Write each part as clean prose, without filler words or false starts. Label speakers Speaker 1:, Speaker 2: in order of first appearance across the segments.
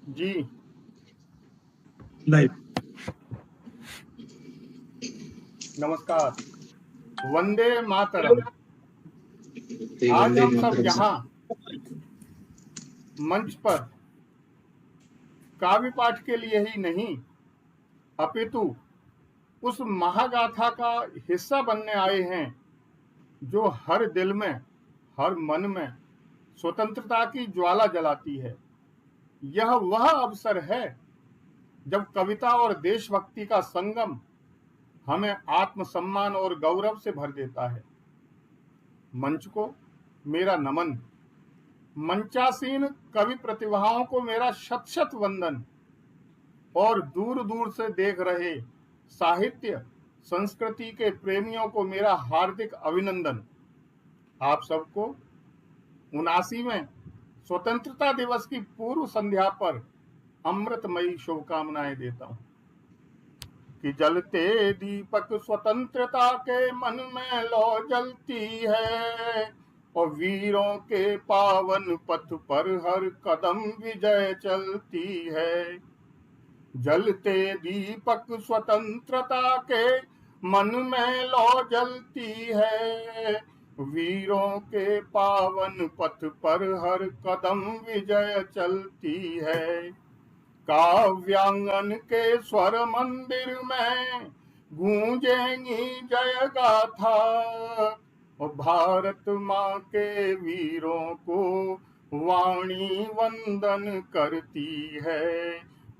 Speaker 1: जी।
Speaker 2: Live.
Speaker 1: नमस्कार। वंदे मातरम। आज
Speaker 2: वंदे
Speaker 1: हम सब
Speaker 2: मातरम सर।
Speaker 1: यहाँ मंच पर काव्य पाठ के लिए ही नहीं, अपितु उस महागाथा का हिस्सा बनने आए हैं जो हर दिल में, हर मन में स्वतंत्रता की ज्वाला जलाती है। यह वह अवसर है जब कविता और देशभक्ति का संगम हमें आत्मसम्मान और गौरव से भर देता है। मंच को मेरा नमन, मंचासीन कवि प्रतिभाओं को मेरा शत शत वंदन और दूर दूर से देख रहे साहित्य संस्कृति के प्रेमियों को मेरा हार्दिक अभिनंदन। आप सबको 79वें स्वतंत्रता दिवस की पूर्व संध्या पर अमृतमयी शुभकामनाएं देता हूं कि जलते दीपक स्वतंत्रता के मन में लौ जलती है और वीरों के पावन पथ पर हर कदम विजय चलती है। जलते दीपक स्वतंत्रता के मन में लौ जलती है, वीरों के पावन पथ पर हर कदम विजय चलती है। काव्यांगन के स्वर मंदिर में गूंजेंगी जय गाथा और भारत माँ के वीरों को वाणी वंदन करती है।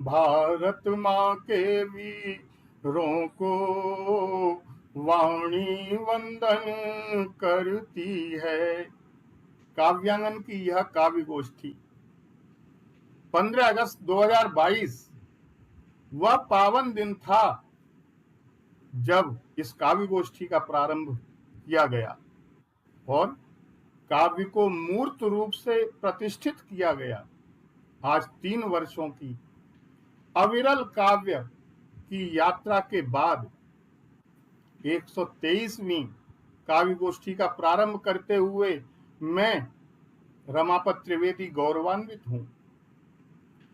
Speaker 1: भारत माँ के वीरों को वाणी वंदन करती है। काव्यांगन की यह काव्य गोष्ठी 15 अगस्त 2022 वह पावन दिन था जब इस काव्य गोष्ठी का प्रारंभ किया गया और काव्य को मूर्त रूप से प्रतिष्ठित किया गया। आज 3 वर्षों की अविरल काव्य की यात्रा के बाद 123वीं काव्य गोष्ठी का प्रारंभ करते हुए मैं रमापत त्रिवेदी गौरवान्वित हूं।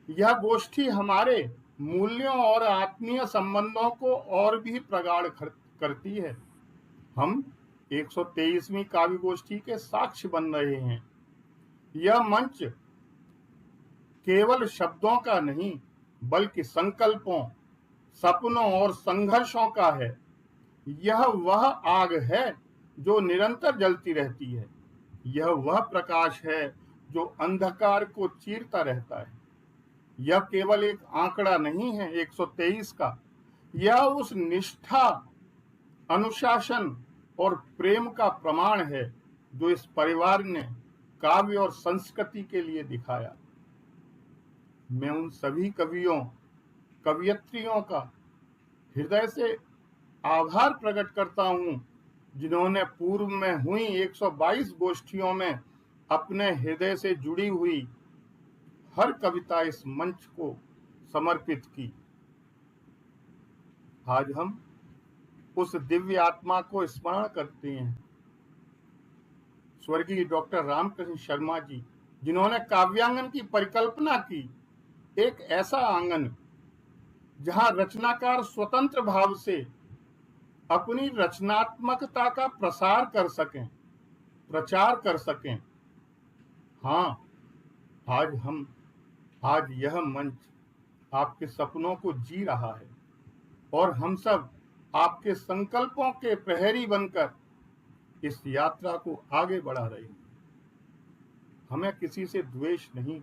Speaker 1: यह गोष्ठी हमारे मूल्यों और आत्मीय संबंधों को और भी प्रगाढ़ करती है। हम 123वीं काव्य गोष्ठी के साक्ष्य बन रहे हैं। यह मंच केवल शब्दों का नहीं बल्कि संकल्पों, सपनों और संघर्षों का है। यह वह आग है जो निरंतर जलती रहती है। यह वह प्रकाश है जो अंधकार को चीरता रहता है। यह केवल एक आंकड़ा नहीं है 123 का, यह उस निष्ठा, अनुशासन और प्रेम का प्रमाण है जो इस परिवार ने काव्य और संस्कृति के लिए दिखाया। मैं उन सभी कवियों, कवियत्रियों का हृदय से आभार प्रकट करता हूं जिन्होंने पूर्व में हुई 122 गोष्ठियों में अपने हृदय से जुड़ी हुई हर कविता इस मंच को समर्पित की। आज हम उस दिव्य आत्मा को स्मरण करते हैं, स्वर्गीय डॉक्टर रामकृष्ण शर्मा जी, जिन्होंने काव्यांगन की परिकल्पना की। एक ऐसा आंगन जहां रचनाकार स्वतंत्र भाव से अपनी रचनात्मकता का प्रसार कर सकें, प्रचार कर सकें। हाँ, आज यह मंच आपके सपनों को जी रहा है और हम सब आपके संकल्पों के प्रहरी बनकर इस यात्रा को आगे बढ़ा रहे हैं। हमें किसी से द्वेष नहीं,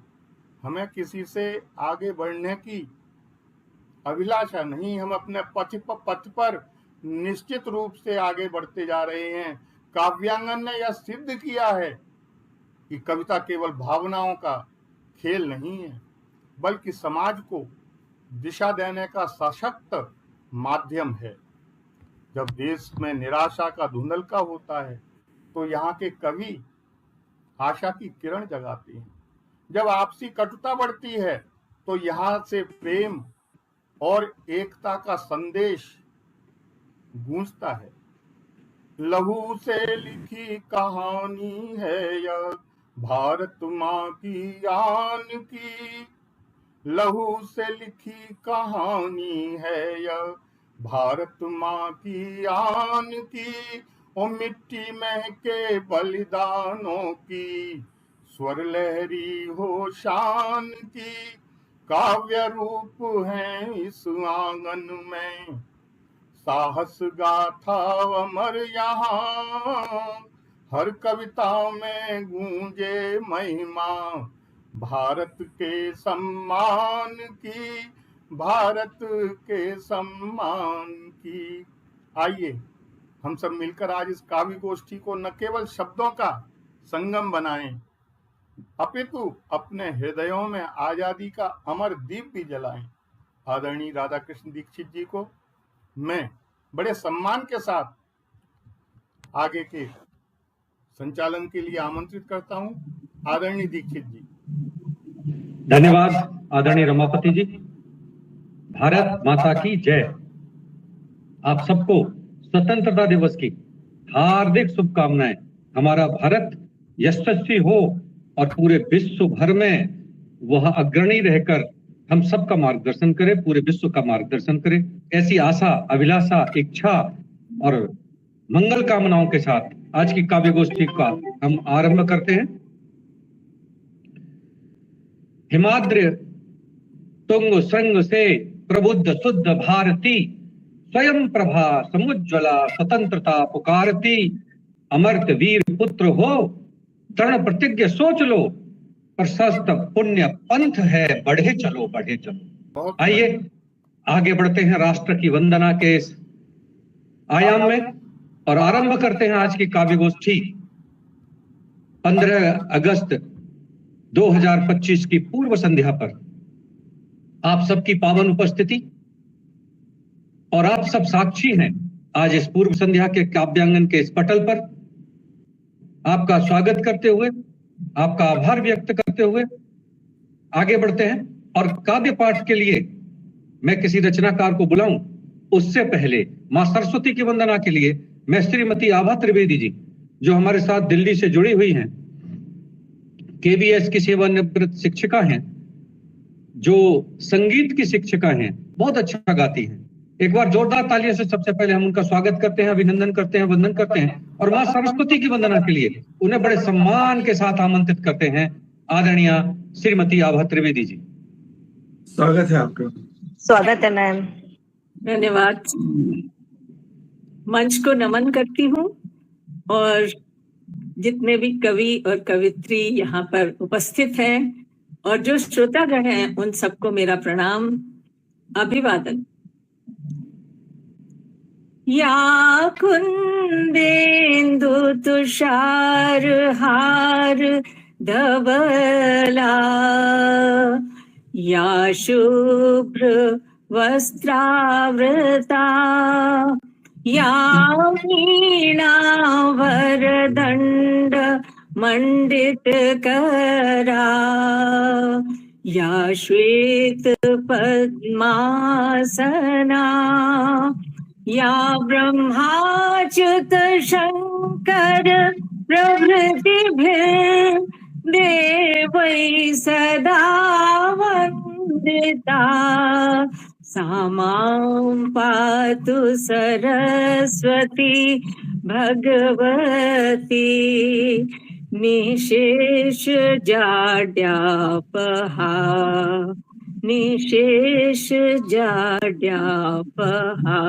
Speaker 1: हमें किसी से आगे बढ़ने की अभिलाषा नहीं। हम अपने पथ पर निश्चित रूप से आगे बढ़ते जा रहे हैं। काव्यांगन ने यह सिद्ध किया है कि कविता केवल भावनाओं का खेल नहीं है बल्कि समाज को दिशा देने का सशक्त माध्यम है। जब देश में निराशा का धुंधलका होता है तो यहाँ के कवि आशा की किरण जगाते हैं। जब आपसी कटुता बढ़ती है तो यहाँ से प्रेम और एकता का संदेश गूंजता है। लहू से लिखी कहानी है यह भारत माँ की आन की, लहू से लिखी कहानी है यह भारत माँ की आन की। ओ मिट्टी महके बलिदानों की, स्वर लहरी हो शान की। काव्य रूप है इस आंगन में, साहस गाथा अमर यहाँ। हर कविता में गूंजे महिमा भारत के सम्मान की, भारत के सम्मान की। आइए हम सब मिलकर आज इस काव्य गोष्ठी को न केवल शब्दों का संगम बनाएं, अपितु अपने हृदयों में आजादी का अमर दीप भी जलाएं। आदरणीय राधा कृष्ण दीक्षित जी को मैं बड़े सम्मान के साथ आगे के संचालन के लिए आमंत्रित करता हूं। आदरणीय दीक्षित जी।
Speaker 2: धन्यवाद आदरणीय रमापति जी। भारत माता की जय। आप सबको स्वतंत्रता दिवस की हार्दिक शुभकामनाएं। हमारा भारत यशस्वी हो और पूरे विश्व भर में वह अग्रणी रहकर हम सबका मार्गदर्शन करे, पूरे विश्व का मार्गदर्शन करे। ऐसी आशा, अभिलाषा, इच्छा और मंगल कामनाओं के साथ आज की काव्य गोष्ठी का हम आरंभ करते हैं। हिमाद्र तुंग श्रृंग से प्रबुद्ध शुद्ध भारती, स्वयं प्रभा समुज्ज्वला स्वतंत्रता पुकारती। अमर्त वीर पुत्र हो, दृढ़ प्रतिज्ञ सोच लो, प्रशस्त पुण्य पंथ है, बढ़े चलो बढ़े चलो। आइए आगे बढ़ते हैं राष्ट्र की वंदना के इस आयाम में और आरंभ करते हैं आज की काव्य गोष्ठी। 15 अगस्त 2025 की पूर्व संध्या पर आप सबकी पावन उपस्थिति और आप सब साक्षी हैं आज इस पूर्व संध्या के काव्यांगन के इस पटल पर। आपका स्वागत करते हुए, आपका आभार व्यक्त करते हुए आगे बढ़ते हैं। और काव्य पाठ के लिए मैं किसी रचनाकार को बुलाऊं उससे पहले मां सरस्वती की वंदना के लिए मैं श्रीमती आभा त्रिवेदी जी, जो हमारे साथ दिल्ली से जुड़ी हुई हैं, केबीएस की सेवानिवृत्त शिक्षिका हैं, जो संगीत की शिक्षिका हैं, बहुत अच्छा गाती हैं। एक बार जोरदार तालियों से सबसे पहले हम उनका स्वागत करते हैं, अभिनंदन करते हैं, वंदन करते हैं और मां सरस्वती की वंदना के लिए उन्हें बड़े सम्मान के साथ आमंत्रित करते हैं। आदरणीय श्रीमती आभा त्रिवेदी जी,
Speaker 3: स्वागत है आपका।
Speaker 4: स्वागत है मैम।
Speaker 5: धन्यवाद। मंच को नमन करती हूँ और जितने भी कवि और कवित्री यहाँ पर उपस्थित हैं और जो श्रोतागण हैं उन सबको मेरा प्रणाम, अभिवादन। या कुंदेन्दु तुषार हार धवला, या शुभ्र वस्त्रावृता, या वीणा वरदंड मंडित करा, या श्वेत पद्मासना, या ब्रह्माच्युत शंकर प्रभृतिभिः देवैः सदा वंदिता, सा मां पातु सरस्वती भगवती, निशेष जाड्यापहा, निशेष जाड्यापहा।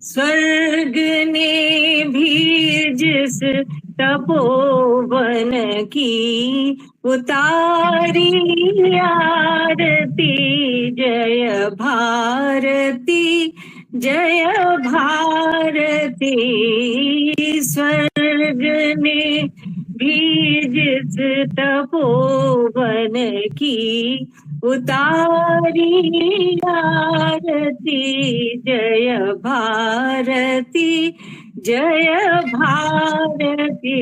Speaker 5: स्वर्ग ने भी जिस तपोवन की उतारी आरती, जय भारती जय भारती। स्वर्ग ने भी जिस तपोवन की उतारी आरती, जय भारती जय भारती।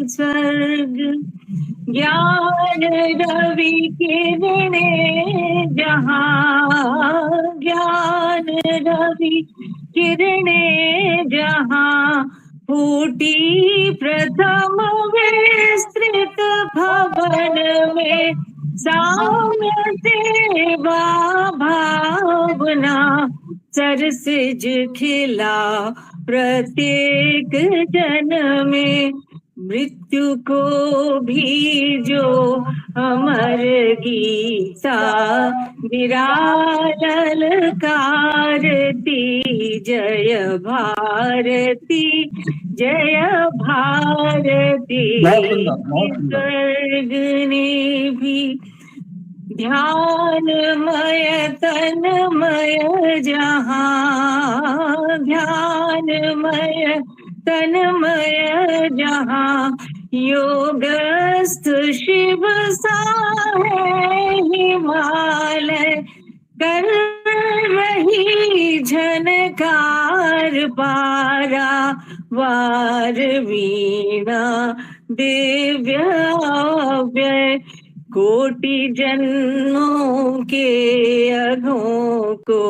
Speaker 5: स्वर्ग ज्ञान रवि किरणे जहाँ, ज्ञान रवि किरणे जहाँ, फूटी प्रथम विस्तृत भवन में साम्य सेवा भावना सरसिज खिला प्रत्येक जन में मृत्यु को भी जो अमर गीता विराट कारती जय भारती जय भारती। स्वर्ग ने भी ध्यानमय तन्मय जहाँ ध्यानमय तन्मय जहाँ योगस्थ शिव सा है हिमालय कर रही झनकार पारा वार वीणा दिव्य व्यय कोटि जन्मों के अघों को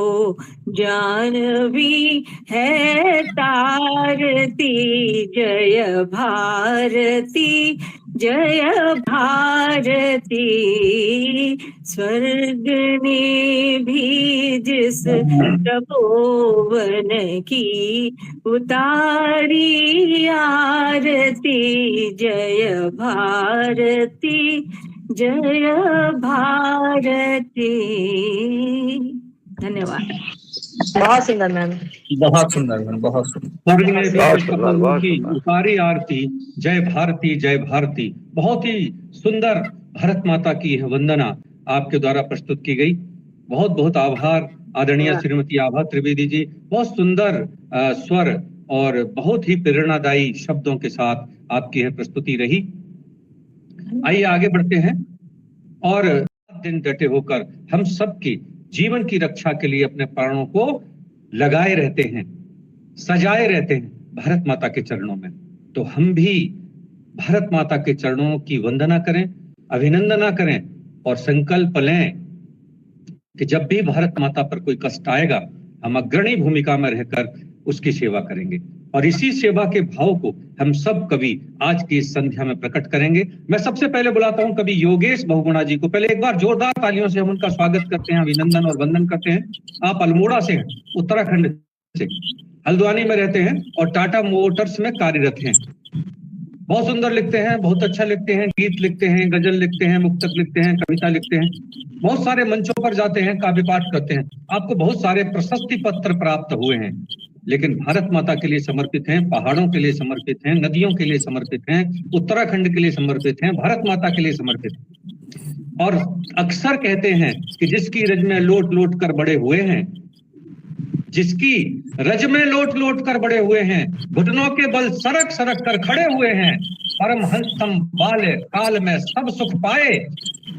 Speaker 5: जानवी है तारती जय भारती जय भारती। स्वर्ग ने भी जिस तपोवन की उतारी आरती जय भारती जय भारती। धन्यवाद।
Speaker 4: बहुत सुंदर मैम,
Speaker 3: बहुत सुंदर मैम, बहुत सुंदर।
Speaker 2: स्वर्ग ने भी उतारी आरती जय भारती जय भारती। बहुत ही सुंदर भारत माता की यह वंदना आपके द्वारा प्रस्तुत की गई। बहुत बहुत आभार आदरणीय श्रीमती आभा त्रिवेदी जी। बहुत सुंदर स्वर और बहुत ही प्रेरणादायी शब्दों के साथ आपकी यह प्रस्तुति रही। आइए आगे बढ़ते हैं और दिन डटे होकर हम सबकी जीवन की रक्षा के लिए अपने प्राणों को लगाए रहते हैं, सजाए रहते हैं भारत माता के चरणों में। तो हम भी भारत माता के चरणों की वंदना करें, अभिनंदना करें और संकल्प लें कि जब भी भारत माता पर कोई कष्ट आएगा हम अग्रणी भूमिका में रहकर उसकी सेवा करेंगे। और इसी सेवा के भाव को हम सब कवि आज की इस संध्या में प्रकट करेंगे। मैं सबसे पहले बुलाता हूं कवि योगेश बहुगुणा जी को। पहले एक बार जोरदार तालियों से हम उनका स्वागत करते हैं, अभिनंदन और वंदन करते हैं। आप अल्मोड़ा से हैं, उत्तराखंड से, हल्द्वानी में रहते हैं और टाटा मोटर्स में कार्यरत हैं। बहुत सुंदर लिखते हैं, बहुत अच्छा लिखते हैं, गीत लिखते हैं, गजल लिखते हैं, मुक्तक लिखते हैं, कविता लिखते हैं, बहुत सारे मंचों पर जाते हैं, काव्य पाठ करते हैं। आपको बहुत सारे प्रशस्ति पत्र प्राप्त हुए हैं, लेकिन भारत माता के लिए समर्पित हैं, पहाड़ों के लिए समर्पित हैं, नदियों के लिए समर्पित हैं, उत्तराखंड के लिए समर्पित हैं, भारत माता के लिए समर्पित हैं। और अक्सर कहते हैं कि जिसकी रज में लोट लोट कर बड़े हुए हैं, जिसकी रज में लोट लोट कर बड़े हुए हैं, घुटनों के बल सरक सरक कर खड़े हुए हैं, परमहंस संभाले काल में सब सुख पाए,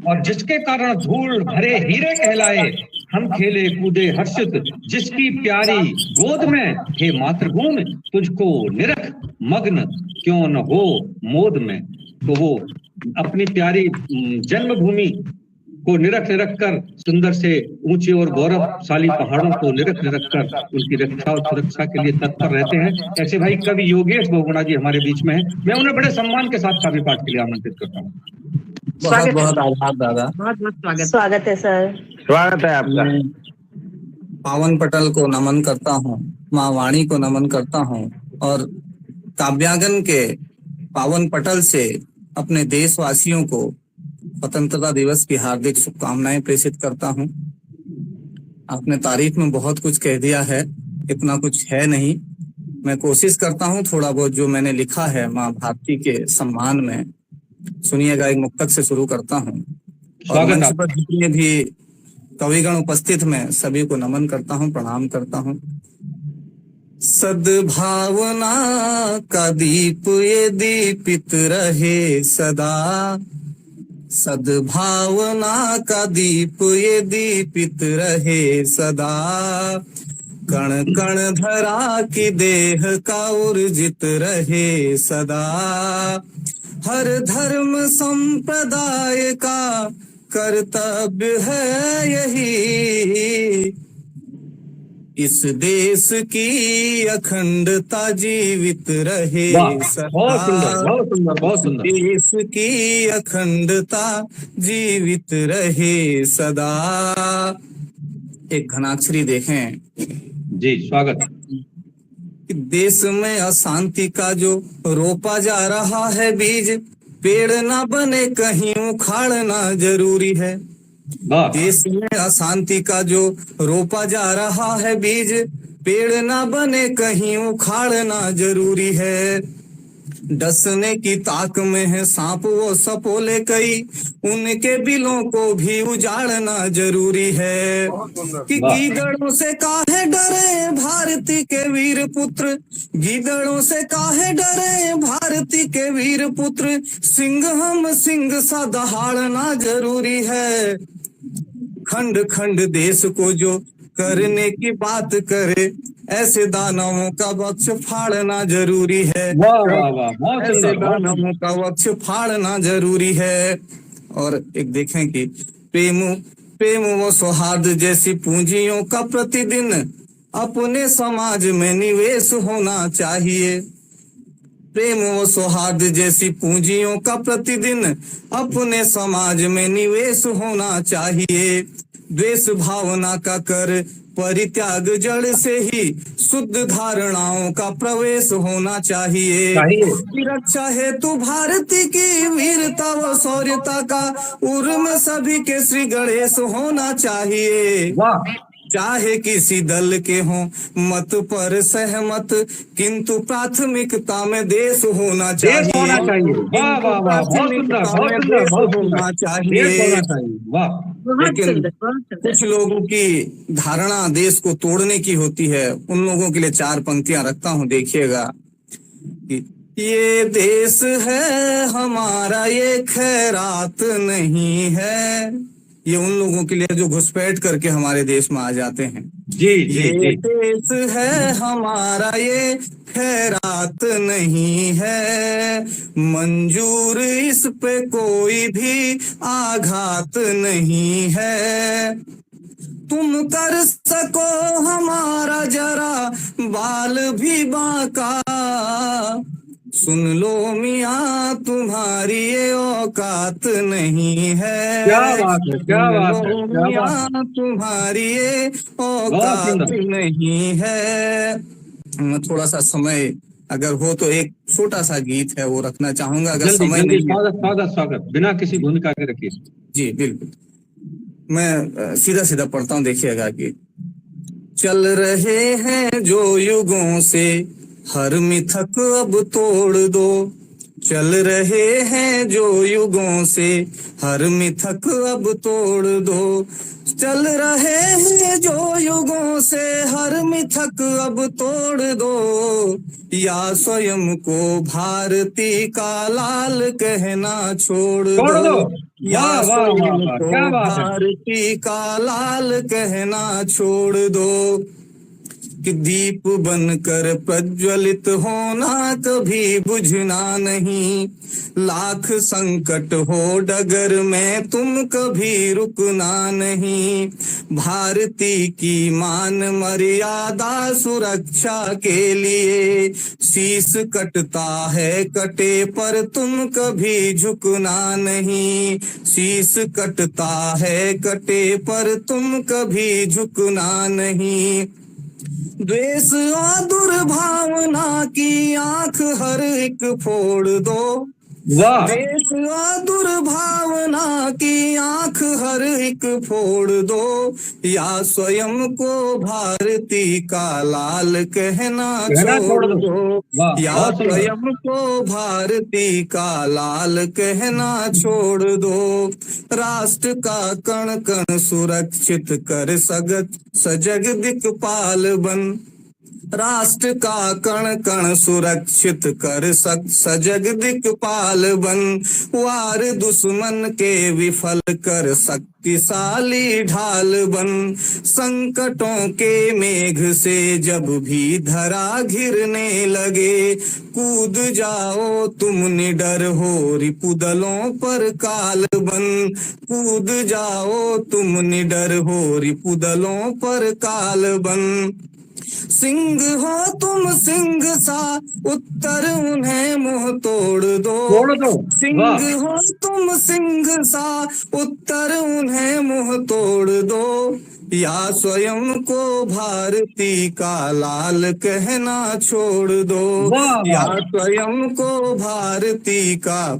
Speaker 2: और जिसके कारण धूल भरे हीरे कहलाए, हम खेले कूदे हर्षित जिसकी प्यारी गोद में, हे मातृभूमि तुझको निरख मग्न क्यों न हो मोद में। तो वो अपनी प्यारी जन्मभूमि को निरख निरख कर सुंदर से ऊंचे और गौरवशाली पहाड़ों को निरख निरख कर उनकी रक्षा और सुरक्षा के लिए तत्पर रहते हैं। ऐसे भाई कवि योगेश बहुगुणा जी हमारे बीच में हैं। मैं उन्हें बड़े सम्मान के साथ काव्य पाठ के लिए आमंत्रित करता हूँ।
Speaker 3: बहुत बहुत आभार दादा।
Speaker 4: बहुत बहुत स्वागत है सर।
Speaker 6: स्वागत है आपका।
Speaker 3: पावन पटल को नमन करता हूँ, माँ वाणी को नमन करता हूँ और काव्यांगन के पावन पटल से अपने देशवासियों को स्वतंत्रता दिवस की हार्दिक शुभकामनाएं प्रेषित करता हूँ। आपने तारीफ में बहुत कुछ कह दिया है, इतना कुछ है नहीं। मैं कोशिश करता हूँ थोड़ा बहुत जो मैंने लिखा है माँ भारती के सम्मान में। सुनिएगा, एक मुक्तक से शुरू करता हूँ। और मंच पर जितने भी कविगण उपस्थित में सभी को नमन करता हूँ, प्रणाम करता हूँ। सद्भावना का दीप ये दीपित रहे सदा, सद्भावना का दीप ये दीपित रहे सदा, कण कण धरा की देह का ऊर्जित रहे सदा, हर धर्म संप्रदाय का कर्तव्य है यही, इस देश की अखंडता जीवित रहे
Speaker 2: वाह, बहुत सुंदर,
Speaker 3: सदा।
Speaker 2: बहुत सुंदर, बहुत सुंदर।
Speaker 3: देश की अखंडता जीवित रहे सदा। एक घनाक्षरी देखें।
Speaker 2: जी, स्वागत।
Speaker 3: कि देश में अशांति का जो रोपा जा रहा है बीज, पेड़ ना बने कहीं उखाड़ना जरूरी है।
Speaker 2: वाह,
Speaker 3: देश में अशांति का जो रोपा जा रहा है बीज, पेड़ ना बने कहीं उखाड़ना जरूरी है। डसने की ताक में है सांप वो सपोले कई, उनके बिलों को भी उजाड़ना जरूरी है। कि
Speaker 2: वाह।
Speaker 3: गीदड़ों से काहे डरे भारती के वीर पुत्र, गीदड़ों से काहे डरे भारती के वीर पुत्र, सिंह हम सिंह सा दहाड़ना जरूरी है। खंड खंड देश को जो करने की बात करे, ऐसे दानवों का वक्ष फाड़ना जरूरी है।
Speaker 2: वाह वाह वाह, बहुत
Speaker 3: ऐसे
Speaker 2: सुंदर, बहुत सुंदर।
Speaker 3: दानवों का वक्ष फाड़ना जरूरी है। और एक देखें कि प्रेम प्रेम व सौहार्द जैसी पूंजियों का प्रतिदिन अपने समाज में निवेश होना चाहिए। प्रेम व सौहार्द जैसी पूंजियों का प्रतिदिन अपने समाज में निवेश होना चाहिए। द्वेष भावना का कर परित्याग, जड़ से ही शुद्ध धारणाओं का प्रवेश होना चाहिए।
Speaker 2: चाहिए।
Speaker 3: रक्षा हेतु भारती की वीरता व शौर्यता का उर्म सभी के श्री गणेश होना चाहिए।
Speaker 2: वाह,
Speaker 3: चाहे किसी दल के हों मत पर सहमत, किंतु प्राथमिकता में देश होना
Speaker 2: देश
Speaker 3: चाहिए।
Speaker 2: होना चाहिए। वाह वाह वाह, बहुत सुंदर, बहुत सुंदर, बहुत सुंदर।
Speaker 3: होना
Speaker 2: देश
Speaker 3: चाहिए।
Speaker 2: होना चाहिए। वाह,
Speaker 5: बहुत
Speaker 3: लेकिन
Speaker 5: सुंदर, बहुत सुंदर।
Speaker 3: कुछ लोगों की धारणा देश को तोड़ने की होती है। उन लोगों के लिए चार पंक्तियां रखता हूं, देखिएगा कि ये देश है हमारा, ये खैरात नहीं है। ये उन लोगों के लिए जो घुसपैठ करके हमारे देश में आ जाते हैं।
Speaker 2: जी जी
Speaker 3: ये
Speaker 2: जी।
Speaker 3: देश है हमारा, ये खैरात नहीं है, मंजूर इस पे कोई भी आघात नहीं है। तुम कर सको हमारा जरा बाल भी बांका, सुन लो मियाँ तुम्हारी ये औकात नहीं है।
Speaker 2: क्या बात है, क्या बात है,
Speaker 3: सुन लो
Speaker 2: क्या बात है।
Speaker 3: मियाँ तुम्हारी ये औकात
Speaker 2: सुंदर।
Speaker 3: नहीं है। मैं थोड़ा सा समय अगर हो तो एक छोटा सा गीत है वो रखना चाहूंगा, अगर
Speaker 2: जल्दी
Speaker 3: समय
Speaker 2: जल्दी,
Speaker 3: नहीं है।
Speaker 2: स्वागत स्वागत स्वागत, बिना किसी भूमिका के रखिए।
Speaker 3: जी बिल्कुल, मैं सीधा सीधा पढ़ता हूँ, देखिएगा कि चल रहे हैं जो युगों से हर मिथक अब तोड़ दो, चल रहे हैं जो युगों से हर मिथक अब तोड़ दो, चल रहे हैं जो युगों से हर मिथक अब तोड़ दो, या स्वयं को भारती का लाल कहना छोड़
Speaker 2: छोड़
Speaker 3: दो,
Speaker 2: दो।
Speaker 3: या
Speaker 2: वाह वाह वाह
Speaker 3: स्वयं
Speaker 2: वाह,
Speaker 3: को
Speaker 2: क्या बात है।
Speaker 3: भारती का लाल कहना छोड़ दो। कि दीप बनकर प्रज्वलित होना कभी बुझना नहीं, लाख संकट हो डगर में तुम कभी रुकना नहीं, भारती की मान मर्यादा सुरक्षा के लिए शीश कटता है कटे पर तुम कभी झुकना नहीं, शीश कटता है कटे पर तुम कभी झुकना नहीं। द्वेष और दुर्भावना की आंख हर एक फोड़ दो,
Speaker 2: वाह,
Speaker 3: द्वेष और दुर्भावना की आंख हर एक फोड़ दो, या स्वयं को भारती का लाल कहना छोड़ दो,
Speaker 2: वाह,
Speaker 3: या
Speaker 2: बहुत सुंदर।
Speaker 3: स्वयं को भारती का लाल कहना छोड़ दो। राष्ट्र का कण कण सुरक्षित कर सजग दिक्पाल बन, राष्ट्र का कण कण सुरक्षित कर सजग दिक्पाल बन, वार दुश्मन के विफल कर शक्तिशाली ढाल बन, संकटों के मेघ से जब भी धरा घिरने लगे, कूद जाओ तुम निडर हो रिपुदलों पर काल बन, कूद जाओ तुम निडर हो रिपुदलों पर काल बन, सिंह हो तुम सिंह सा उत्तर उन्हें मुंह तोड़ दो, सिंह हो तुम सिंह सा उत्तर उन्हें मुंह तोड़ दो, या स्वयं को भारती का लाल कहना छोड़ दो, या स्वयं को भारती का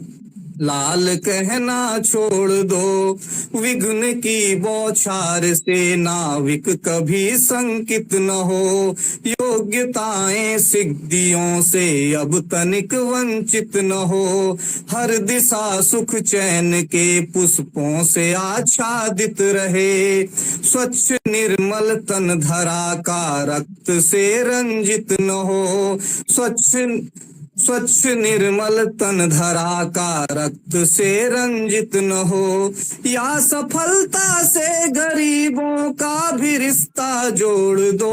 Speaker 3: लाल कहना छोड़ दो, विघ्न की बौछार से नाविक कभी संकित न हो, योग्यताएं सिद्धियों से अब तनिक वंचित न हो, हर दिशा सुख चैन के पुष्पों से आच्छादित रहे, स्वच्छ निर्मल तन धरा का रक्त से रंजित न हो, स्वच्छ निर्मल तन धरा का रक्त से रंजित न हो, या सफलता से गरीबों का भी रिश्ता जोड़ दो,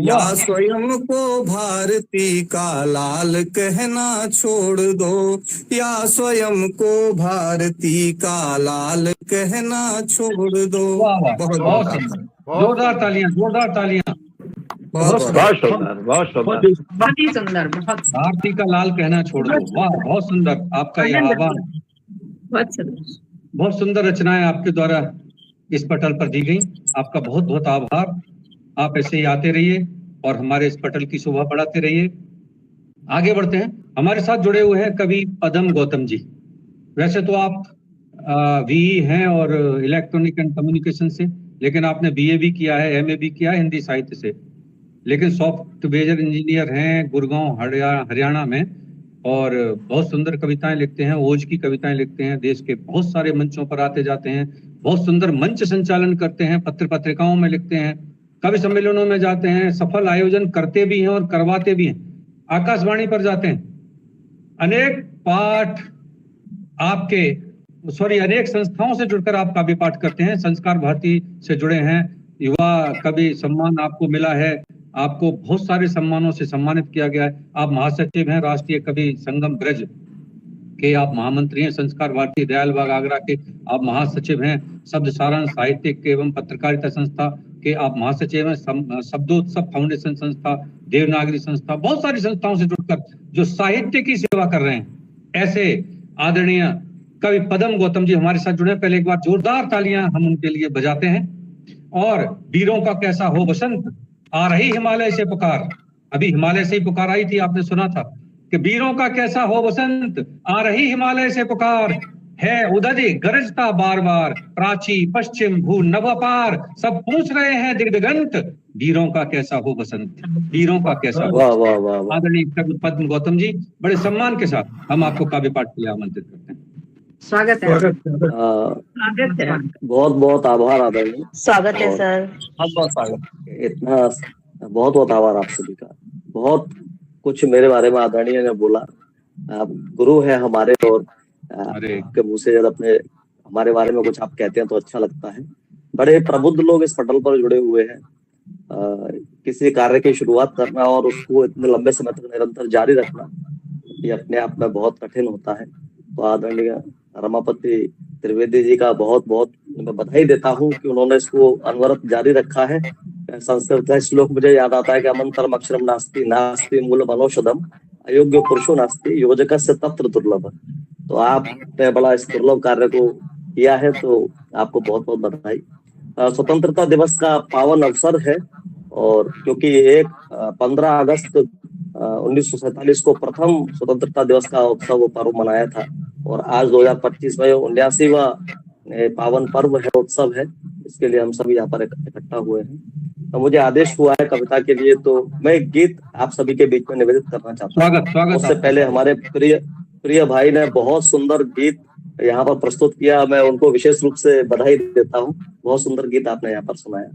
Speaker 3: या स्वयं को भारती का लाल कहना छोड़ दो, या स्वयं को भारती का लाल कहना छोड़ दो।
Speaker 2: बहुत जोरदार तालियां, जोरदार तालियां।
Speaker 6: बहुत सुंदर, बहुत सुंदर,
Speaker 5: बहुत ही सुंदर, बहुत
Speaker 2: भारती का लाल कहना छोड़ दो। वाह, बहुत सुंदर आपका यह आह्वान,
Speaker 5: बहुत सुंदर,
Speaker 2: बहुत सुंदर रचनाएं आपके द्वारा इस पटल पर दी गई। आपका बहुत बहुत आभार। आप ऐसे ही आते रहिए और हमारे इस पटल की शोभा बढ़ाते रहिए। आगे बढ़ते हैं। हमारे साथ जुड़े हुए हैं कवि पदम गौतम जी। वैसे तो आप वीई हैं और इलेक्ट्रॉनिक एंड कम्युनिकेशन से, लेकिन आपने बीए भी किया है, एमए भी किया है हिंदी साहित्य से, लेकिन सॉफ्टवेयर इंजीनियर हैं गुड़गांव हरियाणा में, और बहुत सुंदर कविताएं लिखते हैं, ओज की कविताएं लिखते हैं, देश के बहुत सारे मंचों पर आते जाते हैं, बहुत सुंदर मंच संचालन करते हैं, पत्र पत्रिकाओं में लिखते हैं, कवि सम्मेलनों में जाते हैं, सफल आयोजन करते भी हैं और करवाते भी हैं, आकाशवाणी पर जाते हैं, अनेक पाठ आपके अनेक संस्थाओं से जुड़कर आप काव्य पाठ करते हैं, संस्कार भारती से जुड़े हैं, युवा कवि सम्मान आपको मिला है, आपको बहुत सारे सम्मानों से सम्मानित किया गया है। आप महासचिव हैं राष्ट्रीय कवि संगम ब्रज के, आप महामंत्री हैं संस्कार भारती दयाल बाग आगरा के, आप महासचिव हैं शब्द सारण साहित्यिक एवं पत्रकारिता संस्था के, आप महासचिव हैं शब्दोत्सव फाउंडेशन संस्था, देवनागरी संस्था, बहुत सारी संस्थाओं से जुड़कर जो साहित्य की सेवा कर रहे हैं, ऐसे आदरणीय कवि पदम गौतम जी हमारे साथ जुड़े। पहले एक बार जोरदार तालियां हम उनके लिए बजाते हैं। और वीरों का कैसा हो बसंत, आ रही हिमालय से पुकार, अभी हिमालय से ही पुकार आई थी, आपने सुना था कि वीरों का कैसा हो बसंत, आ रही हिमालय से पुकार, है उदय गरजता बार बार, प्राची पश्चिम भू नवपार, सब पूछ रहे हैं दिग्दिगंत, वीरों का कैसा हो बसंत, वीरों का कैसा हो।
Speaker 6: वाह वाह वाह।
Speaker 2: आदरणीय कवि पद्म गौतम जी, बड़े सम्मान के साथ हम आपको काव्य पाठ के लिए आमंत्रित करते हैं।
Speaker 5: स्वागत है, स्वागत है,
Speaker 6: बहुत बहुत आभार आदरणीय,
Speaker 4: स्वागत है सर।
Speaker 3: बहुत स्वागत।
Speaker 6: इतना बहुत बहुत आभार आप सभी का। बहुत कुछ मेरे बारे में आदरणीय ने बोला, आप गुरु है हमारे, और आपके मुंह से जब अपने हमारे बारे में कुछ आप कहते हैं तो अच्छा लगता है। बड़े प्रबुद्ध लोग इस पटल पर जुड़े हुए हैं। किसी कार्य की शुरुआत करना और उसको इतने लंबे समय तक निरंतर जारी रखना, ये अपने आप में बहुत कठिन होता है। तो आदरणीय रमापति त्रिवेदी जी का बहुत बहुत मैं बधाई देता हूँ कि उन्होंने इसको अनवरत जारी रखा है। संस्कृत का श्लोक मुझे याद आता है कि अमंतरम अक्षरम नास्ति नास्ति मूलम अनौषधम अयोग्य पुरुषो नास्ति योजकस्य तत्र दुर्लभ। तो आपने बड़ा इस दुर्लभ कार्य को किया है, तो आपको बहुत बहुत बधाई। स्वतंत्रता दिवस का पावन अवसर है, और क्योंकि 15 अगस्त 1947 को प्रथम स्वतंत्रता दिवस का उत्सव पर्व मनाया था, और आज 2025 में 79वां पावन पर्व है, उत्सव है, इसके लिए हम सभी यहाँ पर इकट्ठा हुए हैं। तो मुझे आदेश हुआ है कविता के लिए, तो मैं एक गीत आप सभी के बीच में निवेदित करना चाहता हूँ। उससे पहले हमारे प्रिय भाई ने बहुत सुंदर गीत यहाँ पर प्रस्तुत किया, मैं उनको विशेष रूप से बधाई देता हूँ। बहुत सुंदर गीत आपने यहाँ पर सुनाया,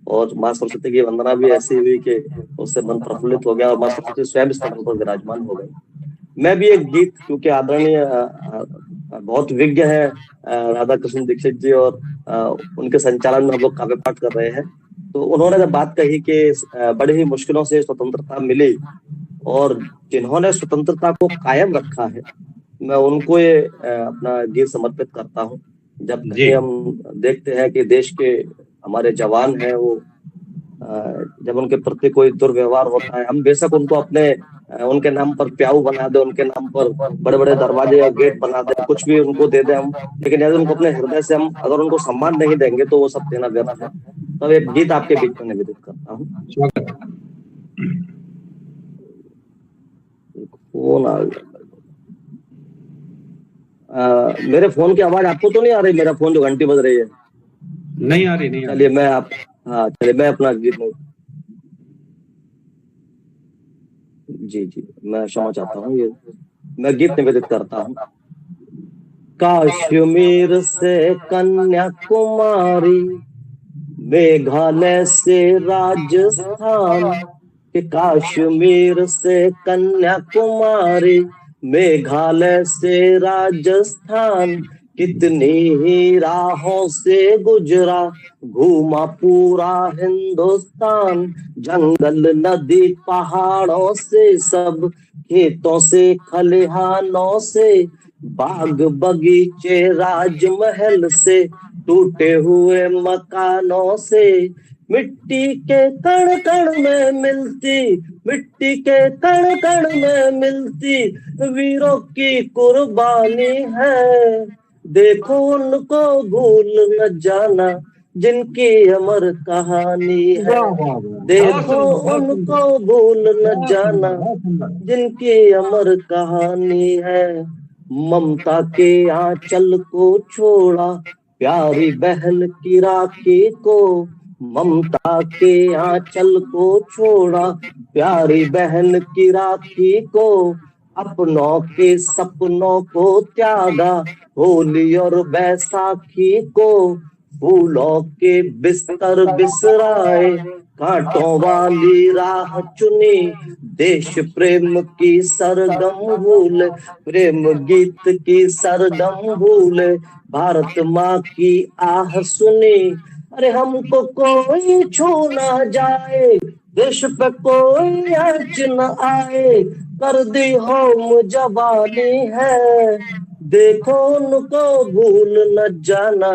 Speaker 6: और माँ सरस्वती की वंदना भी ऐसी हुई कि उससे मन प्रफुल्लित हो गया और माँ सरस्वती स्वयं इस पटल पर विराजमान हो गई। मैं भी एक गीत, क्योंकि आदरणीय बहुत विज्ञ है राधा कृष्ण दीक्षित जी, और उनके संचालन में हम लोग काव्य पाठ कर रहे हैं, तो उन्होंने जब बात कही कि बड़ी ही मुश्किलों से स्वतंत्रता मिली और जिन्होंने स्वतंत्रता को कायम रखा है, मैं उनको ये अपना गीत समर्पित करता हूँ। जब कहीं हम देखते हैं कि देश के हमारे जवान हैं, वो जब उनके प्रति कोई दुर्व्यवहार होता है, हम बेशक उनको अपने उनके नाम पर प्याऊ बना दे, उनके नाम पर बड़े बड़े दरवाजे या गेट बना दे, कुछ भी उनको दे दे हम, लेकिन यदि उनको अपने हृदय से हम अगर उनको सम्मान नहीं देंगे तो वो सब देना व्यर्थ है। तो एक गीत आपके बीच में निवेदित करता हूँ। फोन आ गया। मेरे फोन की आवाज आपको तो नहीं आ रही? मेरा फोन जो घंटी बज रही है
Speaker 2: नहीं आ रही।
Speaker 6: चलिए मैं अपना गीत जी मैं क्षमा चाहता हूँ, ये मैं गीत निवेदित करता हूँ। कश्मीर से कन्याकुमारी, मेघालय से राजस्थान, कि कश्मीर से कन्याकुमारी, मेघालय से राजस्थान, कितनी ही राहों से गुजरा, घूमा पूरा हिंदुस्तान, जंगल नदी पहाड़ों से, सब खेतों से खलिहानों से, बाग बगीचे राजमहल से, टूटे हुए मकानों से, मिट्टी के कण कण में मिलती, मिट्टी के कण कण में मिलती वीरों की कुर्बानी है। देखो उनको भूल न जाना जिनकी अमर कहानी है, देखो उनको भूल न जाना जिनकी अमर कहानी है। ममता के आंचल को छोड़ा, प्यारी बहन की राखी को, ममता के आंचल को छोड़ा, प्यारी बहन की राखी को, अपनों के सपनों को त्यागा, होली और बैसाखी को, फूलों के बिस्तर बिसराए, कांटों वाली राह चुनी, देश प्रेम की सरगम भूल, प्रेम गीत की सरगम भूल, भारत माँ की आह सुनी। अरे हमको कोई छू ना जाए, देश पे कोई आँच न आए, कर दी होम जवानी है। देखो उनको भूल न जाना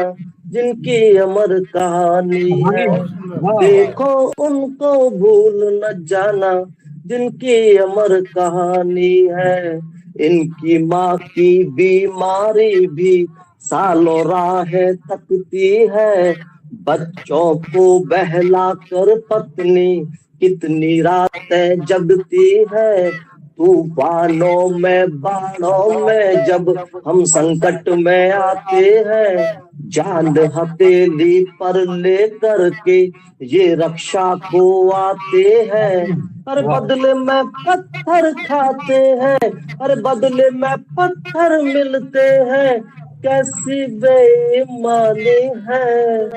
Speaker 6: जिनकी अमर कहानी है, देखो उनको भूल न जाना जिनकी अमर कहानी है। इनकी माँ की बीमारी भी सालों राहें तकती है, बच्चों को बहला कर पत्नी कितनी रातें जगती है। तूफानों में बाढ़ों में जब हम संकट में आते हैं, जान हथेली पर ले करके ये रक्षा को आते हैं। अरे बदले में पत्थर खाते हैं, अरे बदले में पत्थर मिलते हैं, कैसी बेईमानी है।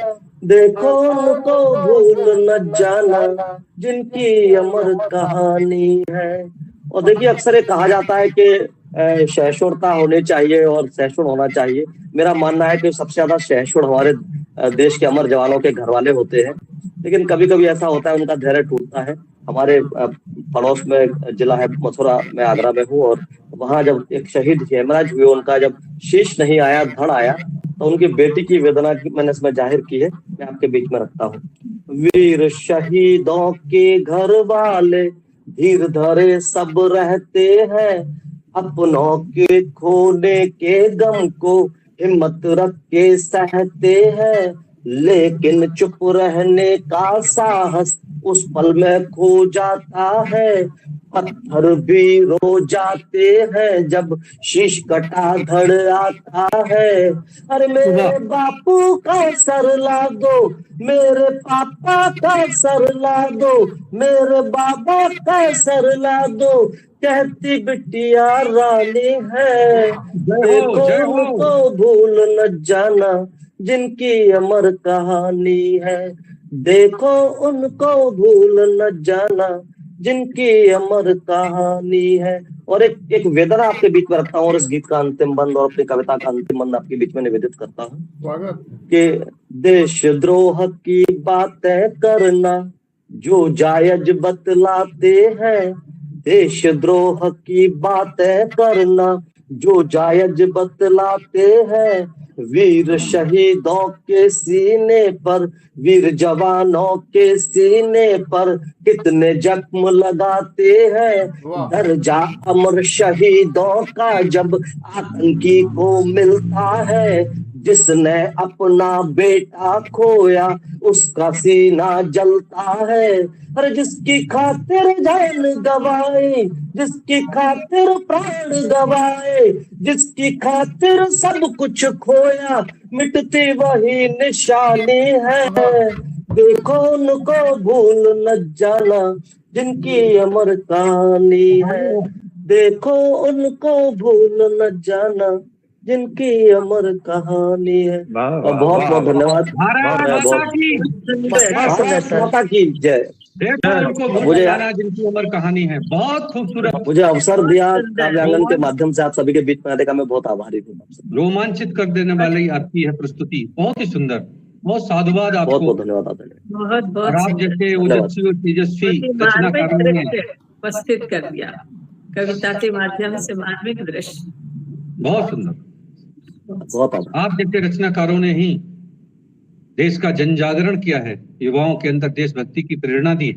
Speaker 6: देखो उनको भूल न जाना जिनकी अमर कहानी है। और देखिए अक्सर ये कहा जाता है कि सहिष्णुता होनी चाहिए और सहिष्णु होना चाहिए। मेरा मानना है कि सबसे ज्यादा सहिष्णु हमारे देश के अमर जवानों के घर वाले होते हैं, लेकिन कभी कभी ऐसा होता है उनका धैर्य टूटता है। हमारे पड़ोस में जिला है मथुरा, मैं आगरा में हूँ, और वहां जब एक शहीद हेमराज हुए, उनका जब शीश नहीं आया धड़ आया, तो उनकी बेटी की वेदना की मैंने इसमें जाहिर की है, मैं आपके बीच में रखता हूँ। वीर शहीदों के घर वाले धीर धरे सब रहते हैं, अपनों के खोने के गम को हिम्मत रख के सहते हैं, लेकिन चुप रहने का साहस उस पल में खो जाता है। पत्थर भी रो जाते हैं जब शीश कटा धड़ आता है। अरे मेरे बापू का सर ला दो, मेरे पापा का सर ला दो, मेरे बाबा का सर ला दो, कहती बिटिया रानी है। देखो उनको भूल न जाना जिनकी अमर कहानी है, देखो उनको भूल न जाना जिनकी अमर कहानी है। और एक वेदना आपके बीच में रखता हूँ और इस गीत का अंतिम बंद और अपनी कविता का अंतिम बंद आपके बीच में निवेदित करता हूँ
Speaker 1: स्वागत।
Speaker 6: कि देशद्रोह की बातें करना जो जायज बतलाते हैं, देशद्रोह की बातें करना जो जायज बतलाते हैं, वीर शहीदों के सीने पर, वीर जवानों के सीने पर कितने जख्म लगाते हैं। दर्जा अमर शहीदों का जब आतंकी को मिलता है, जिसने अपना बेटा खोया उसका सीना जलता है। अरे जिसकी खातिर जान गवाए, जिसकी खातिर प्राण गवाए, जिसकी खातिर सब कुछ खोया, मिटती वही निशानी है। देखो उनको भूल न जाना जिनकी अमर कहानी है, देखो उनको भूल न जाना जिनकी अमर कहानी है। और बहुत बहुत धन्यवाद। भारत माता की जय।
Speaker 2: मुझे जिनकी अमर कहानी है, बहुत खूबसूरत।
Speaker 6: मुझे अवसर दिया काव्यांगन के माध्यम से आप सभी के बीच में आने का मैं बहुत आभारी हूँ।
Speaker 2: रोमांचित कर देने वाली आपकी है प्रस्तुति, बहुत ही सुंदर, बहुत साधुवाद आपको।
Speaker 6: बहुत बहुत धन्यवाद आदरणीय।
Speaker 5: बहुत बहुत
Speaker 2: आप जैसे ओजस्वी और तेजस्वी रचनाकारों ने
Speaker 5: उपस्थित कर दिया कविता के माध्यम से मार्मिक दृश्य।
Speaker 2: बहुत सुंदर।
Speaker 6: बहुत
Speaker 2: आप जैसे रचनाकारों ने ही देश का जन जागरण किया है, युवाओं के अंदर देशभक्ति की प्रेरणा दी।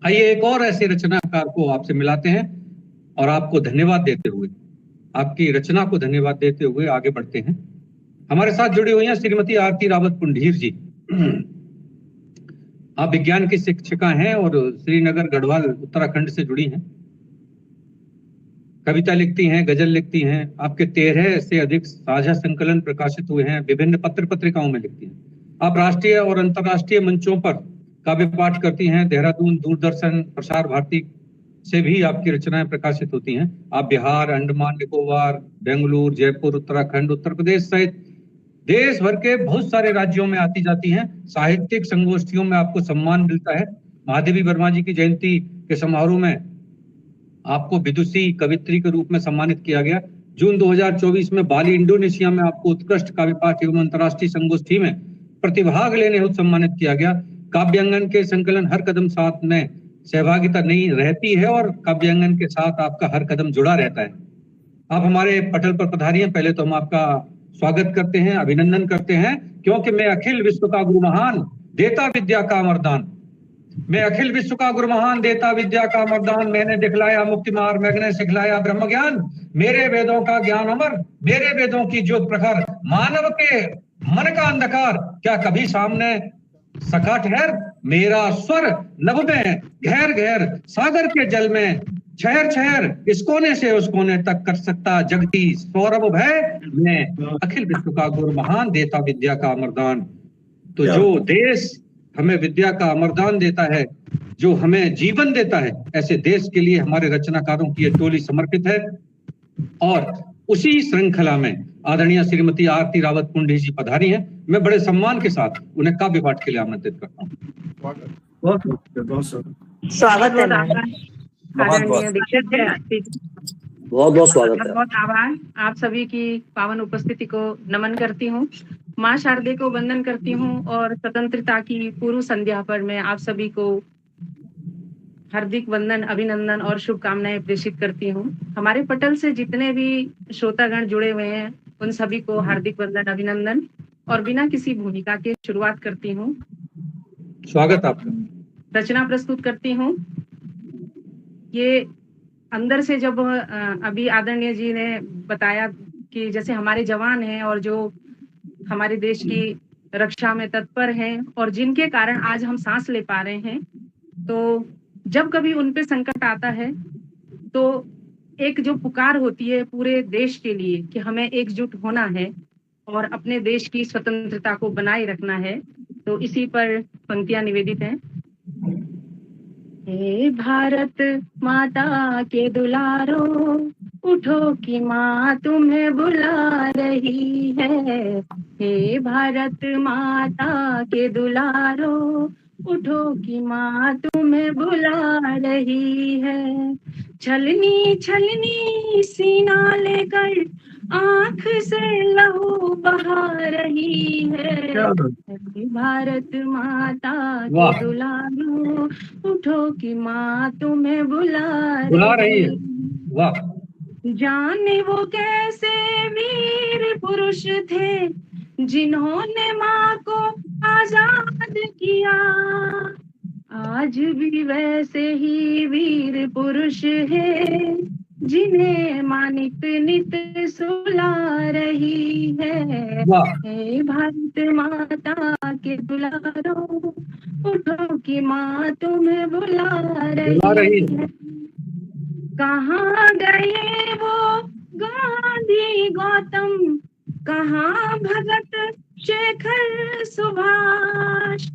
Speaker 2: आइए एक और ऐसे रचनाकार को आपसे मिलाते हैं और आपको धन्यवाद देते हुए, आपकी रचना को धन्यवाद देते हुए आगे बढ़ते हैं। हमारे साथ जुड़ी हुई हैं श्रीमती आरती रावत पुंडीर जी। आप विज्ञान की शिक्षिका हैं और श्रीनगर गढ़वाल उत्तराखंड से जुड़ी हैं। कविता लिखती हैं, गजल लिखती हैं। आपके 13 से अधिक साझा संकलन प्रकाशित हुए हैं, विभिन्न पत्र पत्रिकाओं में लिखती हैं। आप राष्ट्रीय और अंतर्राष्ट्रीय मंचों पर काव्य पाठ करती हैं। देहरादून, दूरदर्शन, प्रसार भारती से भी आपकी रचनाएं प्रकाशित होती हैं। आप बिहार, अंडमान निकोबार, बेंगलुरु, जयपुर, उत्तराखंड, उत्तर प्रदेश सहित देश भर के बहुत सारे राज्यों में आती जाती हैं। साहित्यिक संगोष्ठियों में आपको सम्मान मिलता है। महादेवी वर्मा जी की जयंती के समारोह में आपको विदुषी कवित्री के रूप में सम्मानित किया गया। जून 2024 में बाली, इंडोनेशिया में आपको उत्कृष्ट काव्य पाठ एवं अंतर्राष्ट्रीय संगोष्ठी में प्रतिभाग लेने हेतु सम्मानित किया गया। काव्यांगन के संकलन हर कदम साथ में सहभागिता नहीं रहती है और काव्यांगन के साथ आपका हर कदम जुड़ा रहता है। आप हमारे पटल पर पधारिए। पहले तो हम आपका स्वागत करते हैं, अभिनंदन करते हैं, क्योंकि मैं अखिल विश्व का गुरु महान देता विद्या का वरदान, मैं अखिल विश्व का गुरु महान देता विद्या का वरदान, मैंने दिखलाया मुक्ति मार्ग, मैंने सिखलाया ब्रह्म ज्ञान, मेरे वेदों का ज्ञान अमर, मेरे वेदों की ज्योत प्रखर, मानव के मन का अंधकार क्या कभी सामने सका ठहर, मेरा स्वर नभ में गहर गहर सागर के जल में छहर छहर, इस कोने से उस कोने तक कर सकता जगती सौरभ भय, मैं अखिल विश्व का गुरु महान देता विद्या का अमरदान। तो जो देश हमें विद्या का अमरदान देता है, जो हमें जीवन देता है, ऐसे देश के लिए हमारे रचनाकारों की ये टोली समर्पित है। और उसी श्रृंखला में आदरणीय श्रीमती आरती रावत पुंडीर जी पधारी हैं। मैं बड़े सम्मान के साथ उन्हें काव्य पाठ के लिए आमंत्रित करता हूँ।
Speaker 4: स्वागत है मैम।
Speaker 6: बहुत बहुत स्वागत है।
Speaker 7: बहुत आभार। आप सभी की पावन उपस्थिति को नमन करती हूँ, माँ शारदे को वंदन करती हूँ और स्वतंत्रता की पूर्व संध्या पर मैं आप सभी को हार्दिक वंदन, अभिनंदन और शुभकामनाएं प्रेषित करती हूँ। हमारे पटल से जितने भी श्रोतागण जुड़े हुए हैं उन सभी को हार्दिक वंदन, अभिनंदन। और बिना किसी भूमिका के शुरुआत करती हूँ।
Speaker 2: स्वागत आपका।
Speaker 7: रचना प्रस्तुत करती हूँ। ये अंदर से जब अभी आदरणीय जी ने बताया कि जैसे हमारे जवान हैं और जो हमारे देश की रक्षा में तत्पर हैं और जिनके कारण आज हम सांस ले पा रहे हैं, तो जब कभी उन पे संकट आता है तो एक जो पुकार होती है पूरे देश के लिए कि हमें एकजुट होना है और अपने देश की स्वतंत्रता को बनाए रखना है, तो इसी पर पंक्तियां निवेदित हैं। हे भारत माता के दुलारो, उठो कि माँ तुम्हें बुला रही है। हे भारत माता के दुलारो, उठो कि माँ तुम्हें बुला रही है। छलनी छलनी सीना लेकर आंख से लहू बहा रही है। भारत माता के दुलारो, उठो कि माँ तुम्हें बुला रही है।
Speaker 2: वाह,
Speaker 7: जाने वो कैसे वीर पुरुष थे जिन्होंने माँ को आजाद किया, आज भी वैसे ही वीर पुरुष है जिन्हें माँ नित नित सुला रही है। हे भारत माता के दुलारो, उठो कि माँ तुम्हें बुला रही है। कहाँ गए वो गांधी गौतम, कहाँ भगत शेखर सुभाष,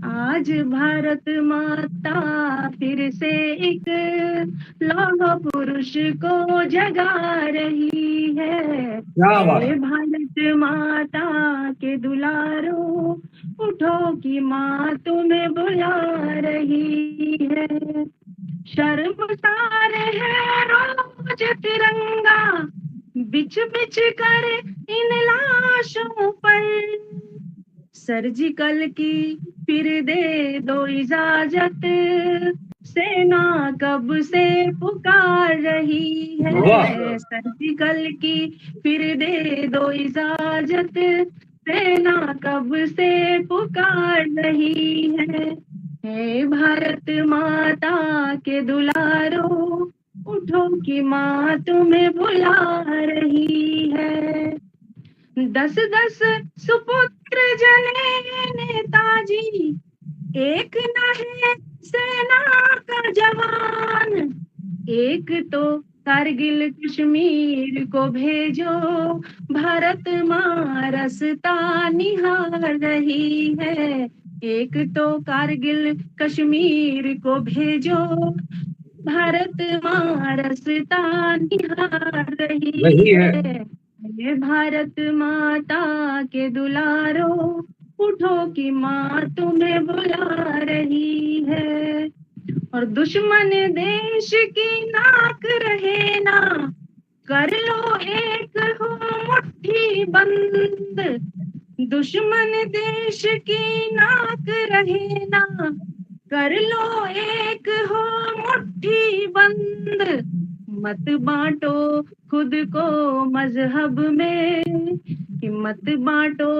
Speaker 7: आज भारत माता फिर से एक लौह पुरुष को जगा रही है। हे भारत माता के दुलारो, उठो कि माँ तुम्हें बुला रही है। शर्मसार है रोज तिरंगा बिछ बिछ कर इन लाशों पर, सर्जिकल की फिर दे दो इजाजत, सेना कब से पुकार रही है। सर्जिकल की फिर दे दो इजाजत, सेना कब से पुकार रही है। हे भारत माता के दुलारो, उठो कि माँ तुम्हें बुला रही है। 10-10 सुपुत्र जने नेताजी, एक न है सेना का जवान, एक तो कारगिल कश्मीर को भेजो, भारत माँ रास्ता निहार रही है। एक तो कारगिल कश्मीर को भेजो, भारत माँ रास्ता निहार रही है। ये भारत माता के दुलारो, उठो कि माँ तुम्हें बुला रही है। और दुश्मन देश की नाक रहे ना, कर लो एक हो मुट्ठी बंद, दुश्मन देश की नाक रहे ना, कर लो एक हो मुट्ठी बंद। मत बांटो खुद को मजहब में, मत बांटो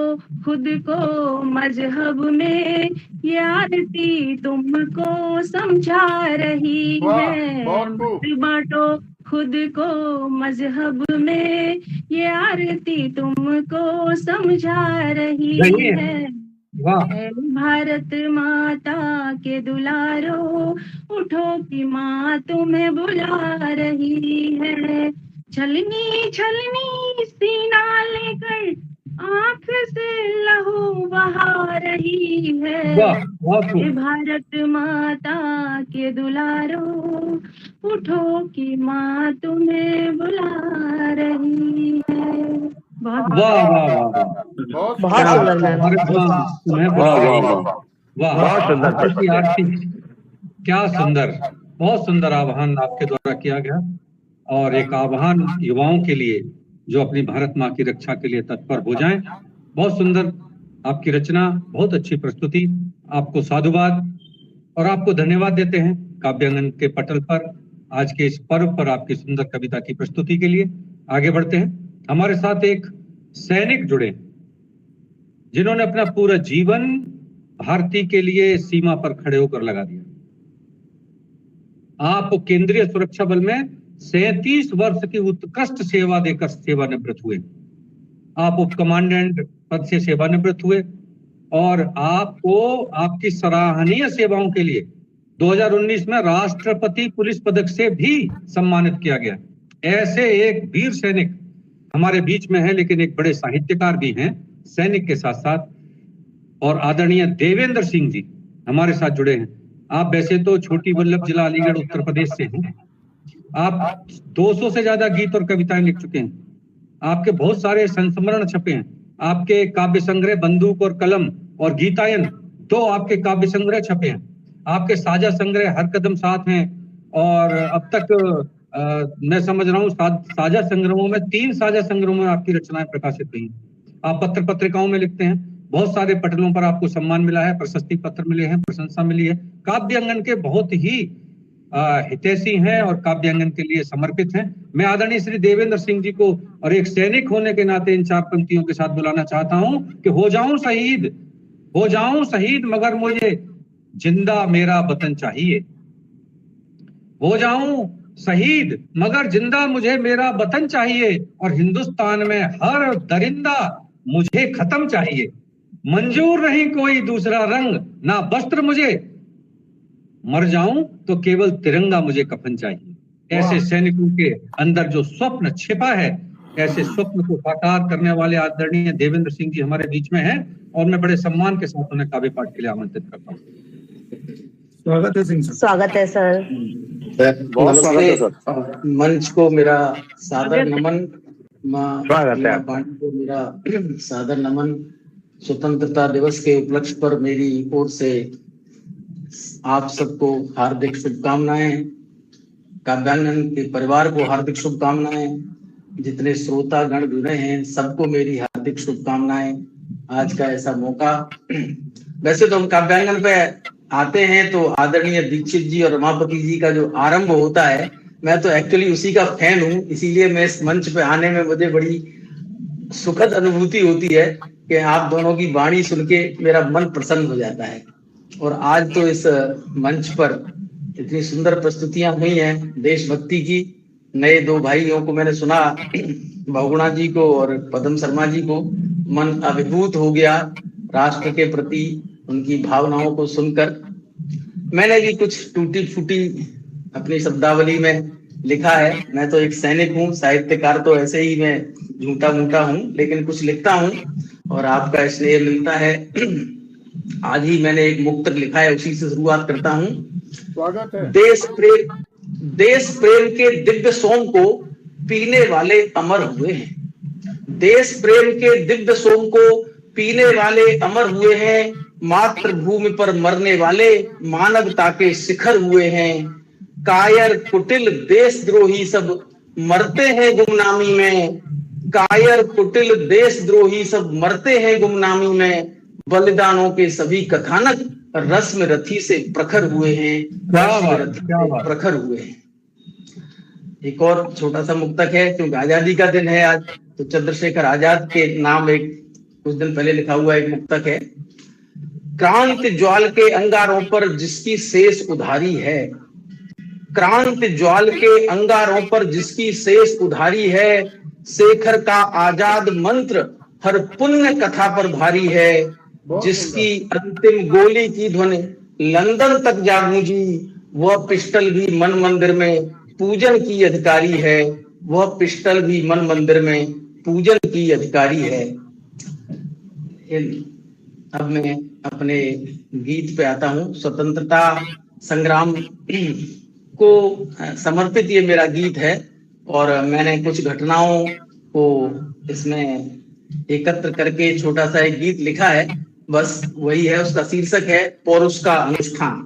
Speaker 7: खुद को मजहब में, ये आरती तुमको समझा रही है। मत बांटो खुद को मजहब में, ये आरती तुमको समझा रही है। भारत माता के दुलारो, उठो कि माँ तुम्हें बुला रही है। छलनी छलनी सीना लेकर आंख से लहू बहा रही है। भारत माता के दुलारो, उठो कि माँ तुम्हें बुला रही है।
Speaker 2: वाह वाह वाह,
Speaker 4: बहुत सुंदर मैम।
Speaker 2: बहुत सुंदर आरती, क्या सुंदर, बहुत सुंदर आह्वान आपके द्वारा किया गया। और एक आह्वान युवाओं के लिए जो अपनी भारत माँ की रक्षा के लिए तत्पर हो जाएं। बहुत सुंदर आपकी रचना, बहुत अच्छी प्रस्तुति, आपको साधुवाद और आपको धन्यवाद देते हैं काव्यांगन के पटल पर आज के इस पर्व पर आपकी सुंदर कविता की प्रस्तुति के लिए। आगे बढ़ते हैं, हमारे साथ एक सैनिक जुड़े जिन्होंने अपना पूरा जीवन भारतीय के लिए सीमा पर खड़े होकर लगा दिया। आप केंद्रीय सुरक्षा बल में 37 वर्ष की उत्कृष्ट सेवा देकर सेवानिवृत्त हुए। आप उप कमांडेंट पद से सेवानिवृत्त हुए और आपको आपकी सराहनीय सेवाओं के लिए 2019 में राष्ट्रपति पुलिस पदक से भी सम्मानित किया गया। ऐसे एक वीर सैनिक हमारे बीच में है, लेकिन एक बड़े साहित्यकार भी हैं सैनिक के साथ साथ। और आदरणीय देवेंद्र सिंह जी हमारे साथ जुड़े हैं। आप वैसे तो छोटी वल्लभ जिला अलीगढ़ उत्तर प्रदेश से हैं। आप 200 से ज्यादा गीत और कविताएं लिख चुके हैं। आपके बहुत सारे संस्मरण छपे हैं। आपके काव्य संग्रह बंदूक और कलम और गीतायन 2 आपके काव्य संग्रह छपे हैं। आपके साझा संग्रह हर कदम साथ हैं और अब तक मैं समझ रहा हूँ साझा संग्रहों में 3 साझा संग्रहों में आपकी रचनाएं प्रकाशित हुई हैं। आप पत्र पत्रिकाओं में लिखते हैं, बहुत सारे पटलों पर आपको सम्मान मिला है, प्रशस्ति पत्र मिले हैं, प्रशंसा मिली है। काव्यांगन के बहुत ही हितैषी हैं और काव्यांगन के लिए समर्पित हैं। मैं आदरणीय श्री देवेंद्र सिंह जी को और एक सैनिक होने के नाते इन 4 पंक्तियों के साथ बुलाना चाहता हूं कि हो जाऊं शहीद मगर मुझे जिंदा मेरा वतन चाहिए। हो जाऊं शहीद मगर जिंदा मुझे मेरा वतन चाहिए और हिंदुस्तान में हर दरिंदा मुझे खत्म चाहिए। मंजूर नहीं कोई दूसरा रंग ना वस्त्र मुझे, मर जाऊं तो केवल तिरंगा मुझे कफन चाहिए। ऐसे सैनिकों के अंदर जो स्वप्न छिपा है, ऐसे स्वप्न को साकार करने वाले आदरणीय देवेंद्र सिंह जी हमारे बीच में हैं और मैं बड़े सम्मान के साथ उन्हें काव्य पाठ के लिए आमंत्रित करता हूँ।
Speaker 3: स्वागत है सिंह सर।
Speaker 4: स्वागत है सर।
Speaker 6: बहुत स्वागत है सर।
Speaker 8: मंच को मेरा सादर नमन, मां पांडे को मेरा सादर नमन। स्वतंत्रता दिवस के उपलक्ष्य पर मेरी ओर से आप सबको हार्दिक शुभकामनाएं। काव्यांगन के परिवार को हार्दिक शुभकामनाएं। जितने श्रोता गण जुड़े हैं सबको मेरी हार्दिक शुभकामनाएं। आज का ऐसा मौका, वैसे तो हम काव्यांगन पे आते हैं तो आदरणीय दीक्षित जी और रमापति जी का जो आरंभ होता है, मैं तो एक्चुअली उसी का फैन हूँ, इसीलिए मैं इस मंच पे आने में मुझे बड़ी सुखद अनुभूति होती है कि आप दोनों की वाणी सुन के मेरा मन प्रसन्न हो जाता है। और आज तो इस मंच पर इतनी सुंदर प्रस्तुतियां हुई हैं देशभक्ति की। नए 2 भाइयों को मैंने सुना, बहुगुणा जी को और पदम शर्मा जी को, मन अभिभूत हो गया राष्ट्र के प्रति उनकी भावनाओं को सुनकर। मैंने भी कुछ टूटी फूटी अपनी शब्दावली में लिखा है। मैं तो एक सैनिक हूँ, साहित्यकार तो ऐसे ही मैं झूठा मूठा हूँ, लेकिन कुछ लिखता हूँ और आपका स्नेह मिलता है। आज ही मैंने एक मुक्तक लिखा है, उसी से शुरुआत करता हूँ।
Speaker 1: स्वागत है।
Speaker 8: देश प्रेम के दिव्य सोम को पीने वाले अमर हुए हैं। देश प्रेम के दिव्य सोम को पीने वाले अमर हुए हैं। मातृभूमि पर मरने वाले मानवता के शिखर हुए हैं। कायर कुटिल देशद्रोही सब मरते हैं गुमनामी में। कायर कुटिल देशद्रोही सब मरते हैं गुमनामी में। बलिदानों के सभी कथानक रस्म रथी से प्रखर हुए हैं। प्रखर हुए हैं। एक और छोटा सा मुक्तक है, क्योंकि आजादी का दिन है आज, तो चंद्रशेखर आजाद के नाम एक कुछ दिन पहले लिखा हुआ एक मुक्तक है। क्रांति ज्वाल के अंगारों पर जिसकी शेष उधारी है, क्रांति ज्वाल के अंगारों पर जिसकी शेष उधारी है। शेखर का आजाद मंत्र हर पुण्य कथा पर भारी है। जिसकी अंतिम गोली की ध्वनि लंदन तक जा गूंजी, वह पिस्टल भी मन मंदिर में पूजन की अधिकारी है। वह पिस्टल भी मन मंदिर में पूजन की अधिकारी है। अब मैं अपने गीत पे आता हूँ। स्वतंत्रता संग्राम को समर्पित ये मेरा गीत है और मैंने कुछ घटनाओं को इसमें एकत्र करके छोटा सा एक गीत लिखा है, बस वही है। उसका शीर्षक है पौरुष का अनुष्ठान।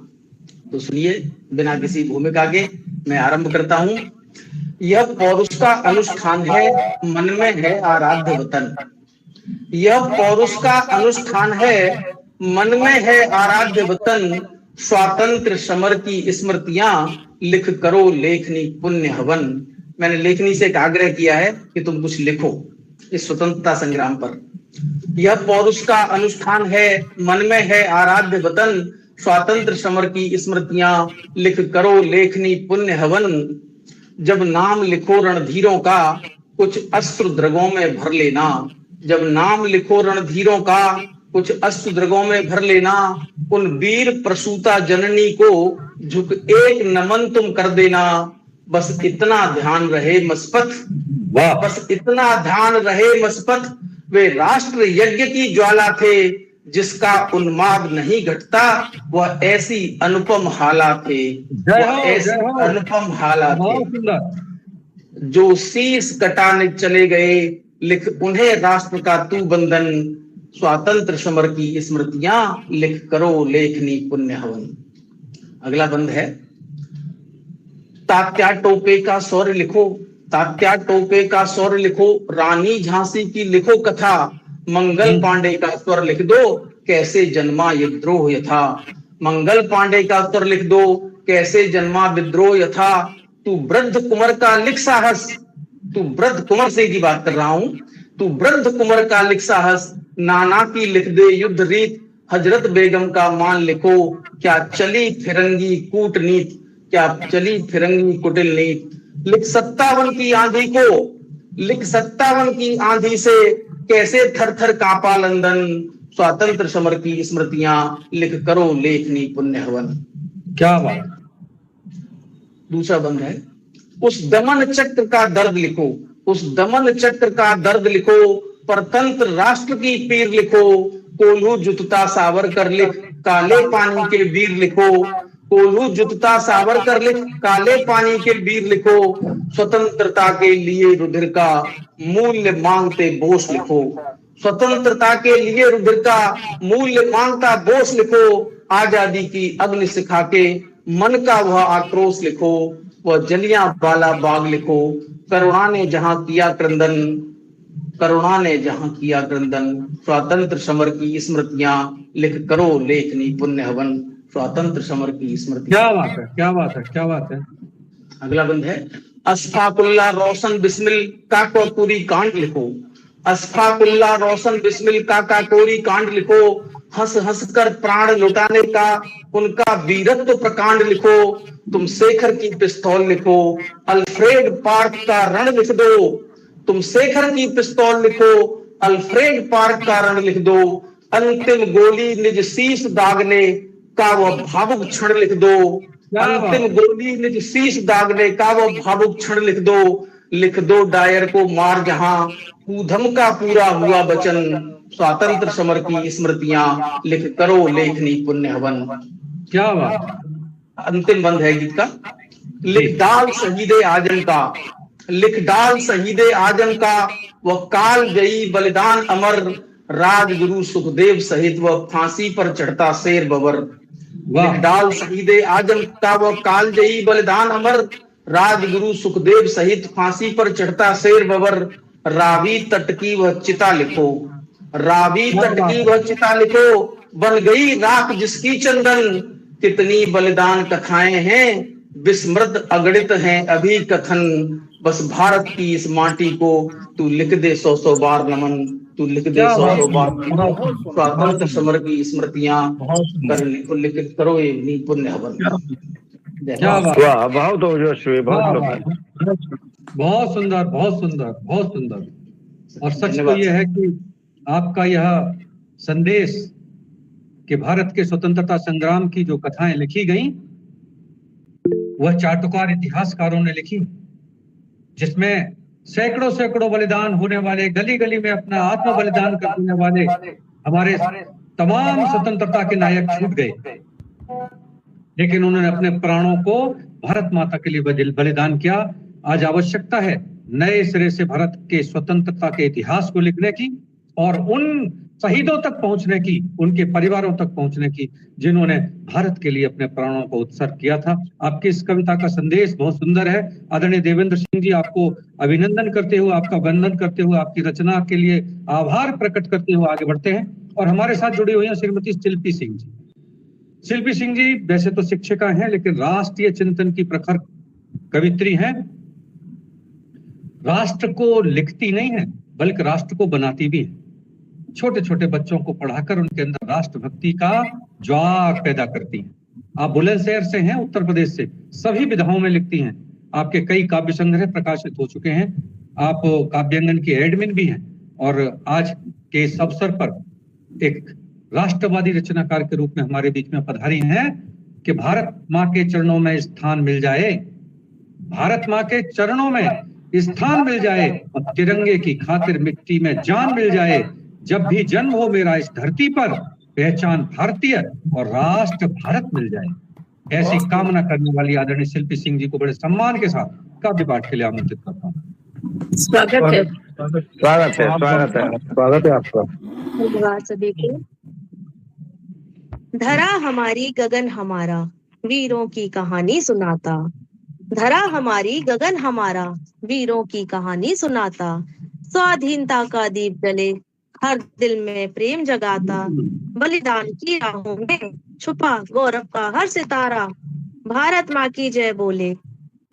Speaker 8: तो सुनिए, बिना किसी भूमिका के मैं आरंभ करता हूँ। यह पौरुष का अनुष्ठान है, मन में है आराध्य वतन। यह पौरुष का अनुष्ठान है, मन में है आराध्य वतन। स्वातंत्र समर की स्मृतियां लिख करो लेखनी पुण्य हवन। मैंने लेखनी से एक आग्रह किया है कि तुम कुछ लिखो इस स्वतंत्रता संग्राम पर। यह पौरुष का अनुष्ठान है, मन में है आराध्य वतन। स्वातंत्र समर की स्मृतियां लिख करो लेखनी पुण्य हवन। जब नाम लिखो रणधीरों का कुछ अश्रु द्रगों में भर लेना। जब नाम लिखो रणधीरों का कुछ अश्रु द्रगों में भर लेना। उन वीर प्रसूता जननी को झुक एक नमन तुम कर देना। बस इतना ध्यान रहे मस्पथ, बस इतना ध्यान रहे मस्पथ। वे राष्ट्र यज्ञ की ज्वाला थे, जिसका उन्माद नहीं घटता। वह ऐसी अनुपम हाला थे, वह ऐसी अनुपम हाला थे। जो शीश कटाने चले गए लिख उन्हें राष्ट्र का तू बंधन, स्वातंत्र समर की स्मृतियां लिख करो लेखनी पुण्य हवन। अगला बंद है, तात्या टोपे का शौर्य लिखो, तात्या टोपे का शौर्य लिखो, रानी झांसी की लिखो कथा, मंगल पांडे का स्वर लिख दो, कैसे जन्मा विद्रोह यथा। मंगल पांडे का स्वर लिख दो, कैसे जन्मा विद्रोह यथा। तू वृद्ध कुंवर का लिख साहस, तू वृद्ध कुंवर से की बात कर रहा हूं, तू वृद्ध कुंवर का लिख साहस, नाना की लिख दे युद्ध रीत, हजरत बेगम का मान लिखो, क्या चली फिरंगी कूटनीति, क्या चली फिरंगी कुटिल नीति। लिख 57 की आंधी को, लिख 57 की आंधी से, कैसे थर थर कांपा लंदन, स्वातंत्र समर की स्मृतियां लिख करो लेखनी पुण्य हवन।
Speaker 2: क्या बात।
Speaker 8: दूसरा बंद है, उस दमन चक्र का दर्द लिखो, उस दमन चक्र का दर्द लिखो, परतंत्र राष्ट्र की पीर लिखो, कोल्हू जुतता सावरकर लिख, काले पानी के वीर लिखो, कोल्हू जुतता सावरकर लिख, काले पानी के वीर लिखो, स्वतंत्रता के लिए रुधिर का मूल्य मांगते बोस लिखो, स्वतंत्रता के लिए रुधिर का मूल्य मांगता बोस लिखो, आजादी की अग्नि सिखा के मन का वह आक्रोश लिखो, वह जलियांवाला बाग लिखो, करुणा ने जहां किया क्रंदन, करुणा ने जहां किया क्रंदन, स्वातंत्र समर की स्मृतियां लिख करो लेखनी पुण्य हवन। स्वातंत्र समर की स्मृति।
Speaker 2: क्या बात है, क्या बात है, क्या बात है।
Speaker 8: अगला बंद है, अशफाकुल्ला रोशन बिस्मिल का कोरी कांड लिखो, अशफाकुल्ला रोशन बिस्मिल का कोरी कांड लिखो, हंस हंस कर प्राण लुटाने का उनका वीरत्व प्रकांड लिखो, तुम शेखर की पिस्तौल लिखो, अल्फ्रेड पार्क का रण लिख दो, तुम शेखर की पिस्तौल लिखो, अल्फ्रेड पार्क का रण लिख दो, अंतिम गोली निज शीश दागने का वह भावुक क्षण लिख दो, अंतिम गोली निज शीश दागने का वह भावुक क्षण लिख दो डायर को मार जहां ऊधम का पूरा हुआ वचन, स्वातंत्र समर की स्मृतियां लिख करो लेखनी पुण्य हवन।
Speaker 2: क्या बात।
Speaker 8: अंतिम बंद है गीत का, लिख डाल शहीदे आजम का, लिख डाल शहीदे आजम का, वह काल गई बलिदान अमर, राजगुरु सुखदेव सहित वह फांसी पर चढ़ता शेर बबर। लिख डाल शहीदे आजम का, वह काल जयी बलिदान अमर, राजगुरु सुखदेव सहित फांसी पर चढ़ता शेर बबर। रावी तट की वह चिता लिखो, रावी तट की वह चिता लिखो, बन गई राख जिसकी चंदन, कितनी बलिदान कथाएं हैं, विस्मृत अगणित हैं अभी कथन, बस भारत की इस माटी को तू लिख दे 100 बार नमन, तू लिख दे 100 बार, स्वातंत्र समर की स्मृतियां लिख करो ये पुण्य हवन।
Speaker 9: बहुत ओजस्वी,
Speaker 2: बहुत सुंदर, बहुत सुंदर, बहुत सुंदर। और सच तो यह है कि आपका यह संदेश कि भारत के स्वतंत्रता संग्राम की जो कथाएं लिखी गई वह चाटुकार इतिहासकारों ने लिखी, जिसमें सैकड़ों सैकड़ों बलिदान होने वाले, गली गली में अपना आत्म बलिदान करने वाले हमारे तमाम स्वतंत्रता के नायक छूट गए, लेकिन उन्होंने अपने प्राणों को भारत माता के लिए बलिदान किया। आज आवश्यकता है नए सिरे से भारत के स्वतंत्रता के इतिहास को लिखने की और उन शहीदों तक पहुंचने की, उनके परिवारों तक पहुंचने की जिन्होंने भारत के लिए अपने प्राणों को उत्सर्ग किया था। आपकी इस कविता का संदेश बहुत सुंदर है। आदरणीय देवेंद्र सिंह जी, आपको अभिनंदन करते हुए, आपका वंदन करते हुए, आपकी रचना के लिए आभार प्रकट करते हुए आगे बढ़ते हैं। और हमारे साथ जुड़ी हुई हैं श्रीमती शिल्पी सिंह जी। शिल्पी सिंह जी वैसे तो शिक्षिका हैं, लेकिन राष्ट्रीय चिंतन की प्रखर कवित्री हैं। राष्ट्र को लिखती नहीं है बल्कि राष्ट्र को बनाती भी है। छोटे छोटे बच्चों को पढ़ाकर उनके अंदर राष्ट्रभक्ति का ज्वार पैदा करती हैं। आप बुलंदशहर से हैं, उत्तर प्रदेश से, सभी विधाओं में लिखती हैं। आपके कई काव्य संग्रह प्रकाशित हो चुके हैं। आप काव्यांगन की एडमिन भी हैं और आज के इस अवसर पर एक राष्ट्रवादी रचनाकार के रूप में हमारे बीच में पधारी हैं कि भारत माँ के चरणों में स्थान मिल जाए, भारत माँ के चरणों में स्थान मिल जाए और तिरंगे की खातिर मिट्टी में जान मिल जाए। जब भी जन्म हो मेरा इस धरती पर, पहचान भारतीय और राष्ट्र भारत मिल जाए। ऐसी कामना करने वाली आदरणीय शिल्पी सिंह जी को बड़े सम्मान के साथ काव्य पाठ के लिए आमंत्रित करता हूँ।
Speaker 5: स्वागत है।
Speaker 9: स्वागत है आपका।
Speaker 4: धन्यवाद सभी को। धरा हमारी गगन हमारा, वीरों की कहानी सुनाता। धरा हमारी गगन हमारा, वीरों की कहानी सुनाता। स्वाधीनता का दीप जले, हर दिल में प्रेम जगाता। बलिदान की राहों में छुपा गौरव का हर सितारा। भारत माँ की जय बोले,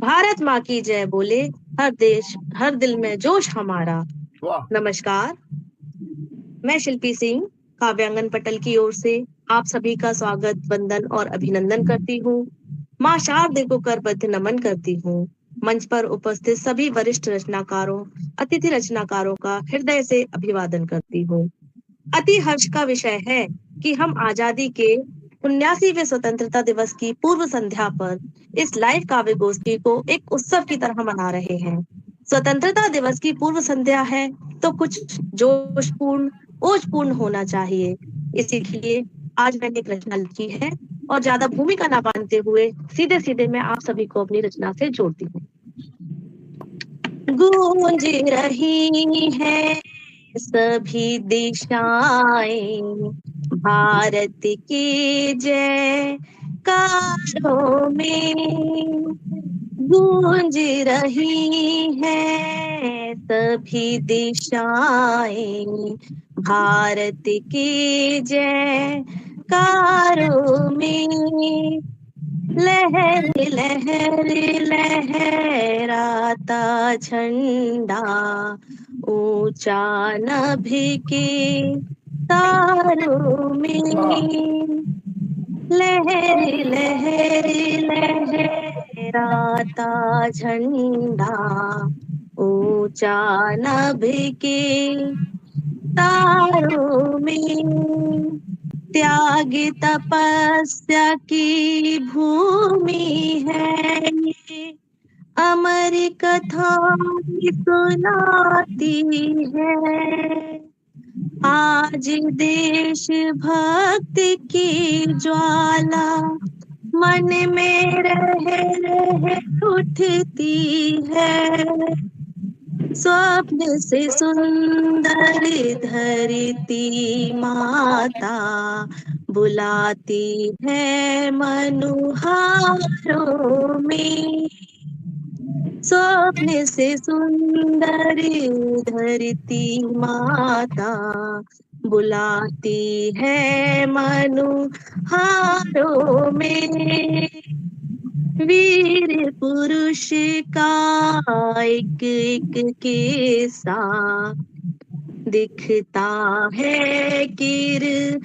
Speaker 4: भारत माँ की जय बोले, हर देश हर दिल में जोश हमारा। नमस्कार, मैं शिल्पी सिंह काव्यांगन पटल की ओर से आप सभी का स्वागत, वंदन और अभिनंदन करती हूँ। माँ शारदे को करबद्ध नमन करती हूँ। मंच पर उपस्थित सभी वरिष्ठ रचनाकारों, अतिथि रचनाकारों का हृदय से अभिवादन करती हूँ। अति हर्ष का विषय है कि हम आजादी के 79वें स्वतंत्रता दिवस की पूर्व संध्या पर इस लाइव काव्य गोष्ठी को एक उत्सव की तरह मना रहे हैं। स्वतंत्रता दिवस की पूर्व संध्या है तो कुछ जोशपूर्ण, ओजपूर्ण होना चाहिए। इसीलिए आज मैंने एक रचना लिखी है और ज्यादा भूमिका ना बांधते हुए सीधे सीधे मैं आप सभी को अपनी रचना से जोड़ती हूँ। गूंज रही है सभी दिशाएं, भारत की जय कारों में। गूंज रही है सभी दिशाएं, भारत की जय कारों में। लहर लहर लहराता झंडा, ऊंचा नभ के तारों में। लहर लहर लहराता झंडा, ऊंचा नभ के तारों में। त्याग तपस्या की भूमि है ये, अमर कथा सुनाती है। आज देश भक्त की ज्वाला मन में रह उठती है। स्वप्न से सुंदर धरती माता बुलाती है मनुहारों में। स्वप्न से सुंदर धरती माता बुलाती है मनुहारों में। वीर पुरुष का एक एक किस्सा दिखता है किरदारों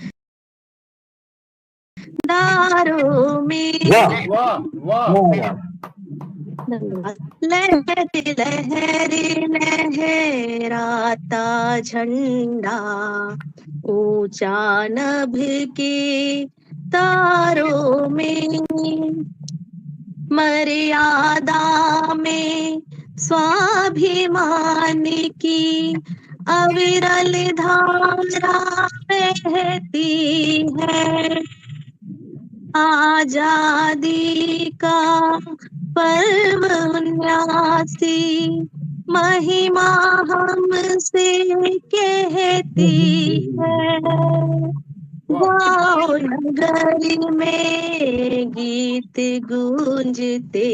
Speaker 4: में। लहर लहर लहराता झंडा, ऊंचा नभ के तारों में। मर्यादा में स्वाभिमान की अविरल धारा बहती है। आजादी का पर्व 79 महिमा हमसे कहती है। गाँव नगर में गीत गूंजते,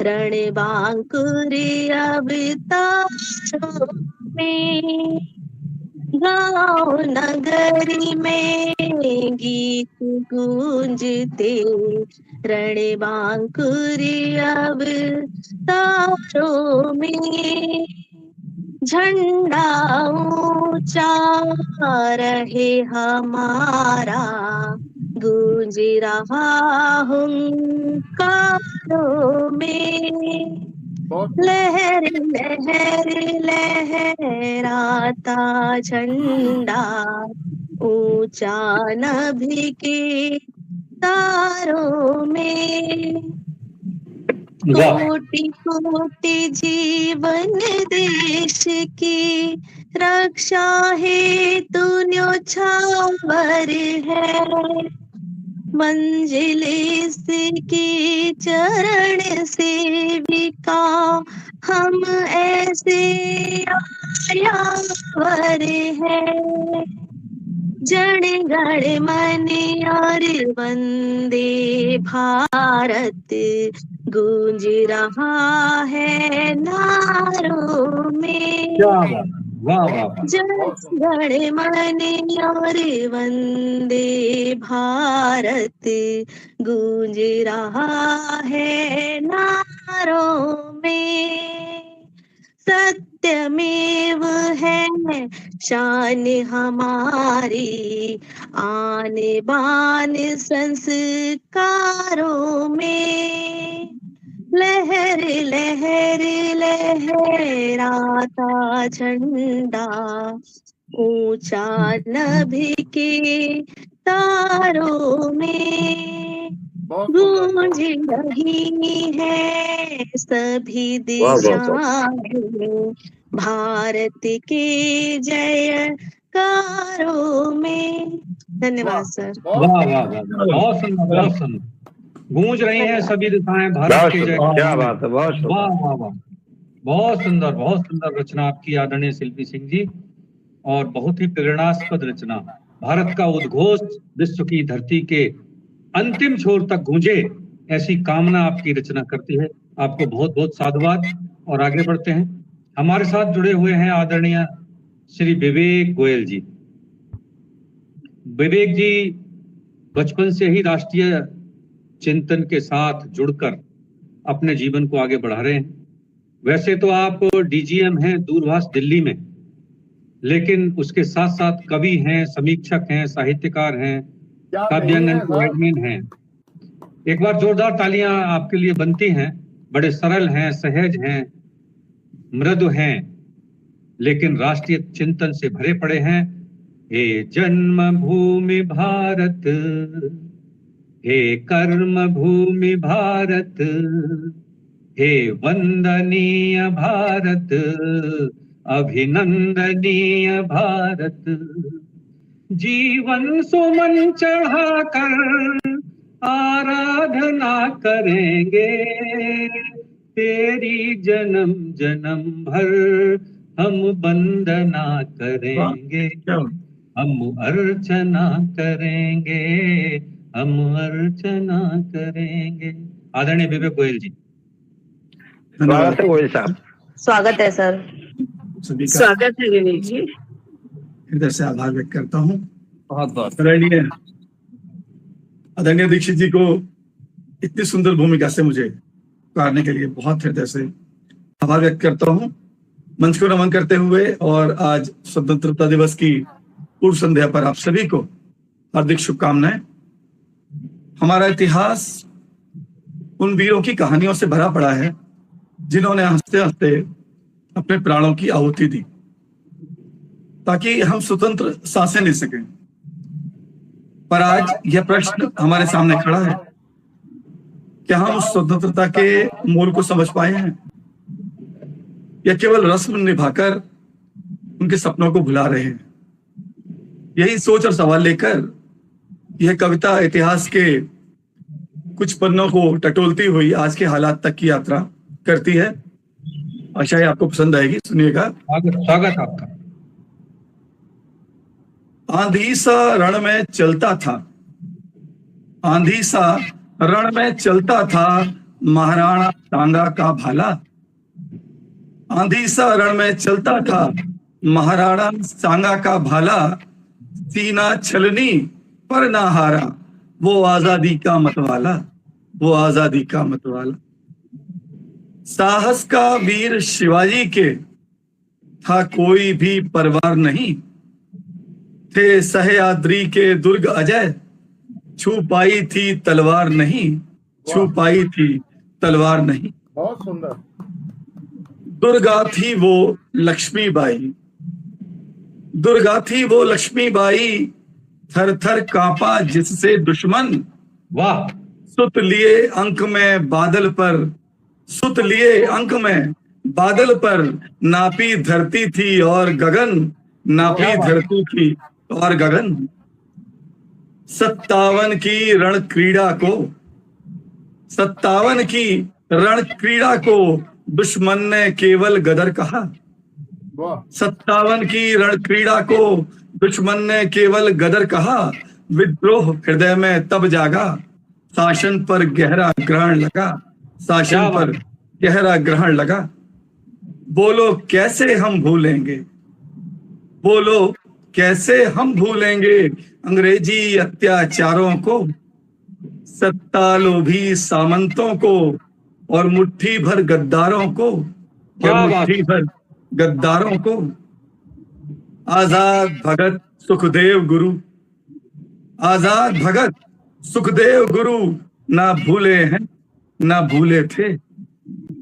Speaker 4: रणबांकुर अब तारों में। गाँव नगर में गीत गूंजते, रणबांकुर अब तारों में। झंडा ऊंचा रहे हमारा, गूंज रहा हुंकारों में। लहर लहर लहराता झंडा, ऊंचा नभ के तारों में। कोटि कोटि जीवन देश की रक्षा हेतु न्योछावर है। मंजिल इसकी चरण सेविका हम ऐसे आर्यावर हैं, जन गण मन और वंदे भारत गूंज रहा है नारों में।
Speaker 2: क्या बात, वाह वाह वाह।
Speaker 4: जन गण मन और वंदे भारत गूंज रहा है नारों में। सत्यमेव है शान हमारी, आन बान संस्कारों में। लहर लहर लहराता झंडा, ऊंचा नभ के तारों में। गूंज रही है सभी दिशाएं भारत के जयकारों में। धन्यवाद सर।
Speaker 2: वाह वाह वाह, बहुत सुंदर, बहुत सुंदर। गूंज रही हैं सभी दिशाएं भारत के जयकारों में।
Speaker 9: क्या बात है, बहुत
Speaker 2: वाह वाह वाह, बहुत सुंदर रचना आपकी आदरणीय शिल्पी सिंह जी, और बहुत ही प्रेरणास्पद रचना। भारत का उद्घोष विश्व की धरती के अंतिम छोर तक गूंजे, ऐसी कामना आपकी रचना करती है। आपको बहुत बहुत साधुवाद। और आगे बढ़ते हैं, हमारे साथ जुड़े हुए हैं आदरणीय श्री विवेक गोयल जी। विवेक जी बचपन से ही राष्ट्रीय चिंतन के साथ जुड़कर अपने जीवन को आगे बढ़ा रहे हैं। वैसे तो आप डीजीएम हैं दूरभाष दिल्ली में, लेकिन उसके साथ साथ कवि हैं, समीक्षक हैं, साहित्यकार हैं, काव्यांगन के एडमिन हैं। एक बार जोरदार तालियां आपके लिए बनती हैं। बड़े सरल हैं, सहज हैं, मृदु हैं, लेकिन राष्ट्रीय चिंतन से भरे पड़े हैं। हे जन्मभूमि भारत, हे कर्म भूमि भारत, हे वंदनीय भारत, अभिनंदनीय भारत। जीवन सुमन चढ़ाकर आराधना करेंगे, तेरी जन्म जन्म भर हम वंदना करेंगे, हम अर्चना करेंगे, हम अर्चना करेंगे। आदरणीय विवेक गोयल जी।
Speaker 9: स्वागत है गोयल साहब।
Speaker 4: स्वागत है सर।
Speaker 5: स्वागत है विवेक जी।
Speaker 10: हृदय से आभार व्यक्त करता हूँ।
Speaker 3: बहुत बहुत
Speaker 10: आदरणीय दीक्षित जी को इतनी सुंदर भूमिका से मुझे पुकारने के लिए बहुत हृदय से आभार व्यक्त करता हूँ। मंच को नमन करते हुए और आज स्वतंत्रता दिवस की पूर्व संध्या पर आप सभी को हार्दिक शुभकामनाएं। हमारा इतिहास उन वीरों की कहानियों से भरा पड़ा है जिन्होंने हंसते हंसते अपने प्राणों की आहुति दी ताकि हम स्वतंत्र सांसें ले सकें। पर आज यह प्रश्न हमारे सामने खड़ा है, क्या हम उस स्वतंत्रता के मूल को समझ पाए हैं या केवल रस्म निभाकर उनके सपनों को भुला रहे हैं? यही सोच और सवाल लेकर यह कविता इतिहास के कुछ पन्नों को टटोलती हुई आज के हालात तक की यात्रा करती है। आशा है आपको पसंद आएगी, सुनिएगा।
Speaker 2: स्वागत आपका।
Speaker 10: आंधी सा रण में चलता था, आंधी सा रण में चलता था महाराणा सांगा का भाला। आंधी सा रण में चलता था महाराणा सांगा का भाला। सीना छलनी पर ना हारा, वो आजादी का मतवाला, वो आजादी का मतवाला। साहस का वीर शिवाजी के था कोई भी परवार नहीं, थे सह्याद्री के दुर्ग अजय, छू पाई थी तलवार नहीं, छू पाई थी तलवार नहीं।
Speaker 1: बहुत सुंदर।
Speaker 10: दुर्गा थी वो लक्ष्मीबाई, दुर्गा थी वो लक्ष्मीबाई, थर थर कांपा जिससे दुश्मन।
Speaker 2: वाह।
Speaker 10: सुत लिए अंक में बादल पर, सुत लिए अंक में बादल पर, नापी धरती थी और गगन, नापी धरती थी और गगन। 57 की रण क्रीड़ा को, 57 की रण क्रीड़ा को दुश्मन ने केवल गदर कहा।
Speaker 1: वाह
Speaker 10: 57 की रण क्रीड़ा को दुश्मन ने केवल गदर कहा। विद्रोह हृदय में तब जागा, शासन पर गहरा ग्रहण लगा, शासन पर गहरा ग्रहण लगा। बोलो कैसे हम भूलेंगे, बोलो कैसे हम भूलेंगे अंग्रेजी अत्याचारों को, सत्ता लोभी सामंतों को और मुट्ठी भर गद्दारों को,
Speaker 2: क्या बात।
Speaker 10: मुट्ठी भर गद्दारों को। आजाद भगत सुखदेव गुरु, आजाद भगत सुखदेव गुरु ना भूले हैं ना भूले थे।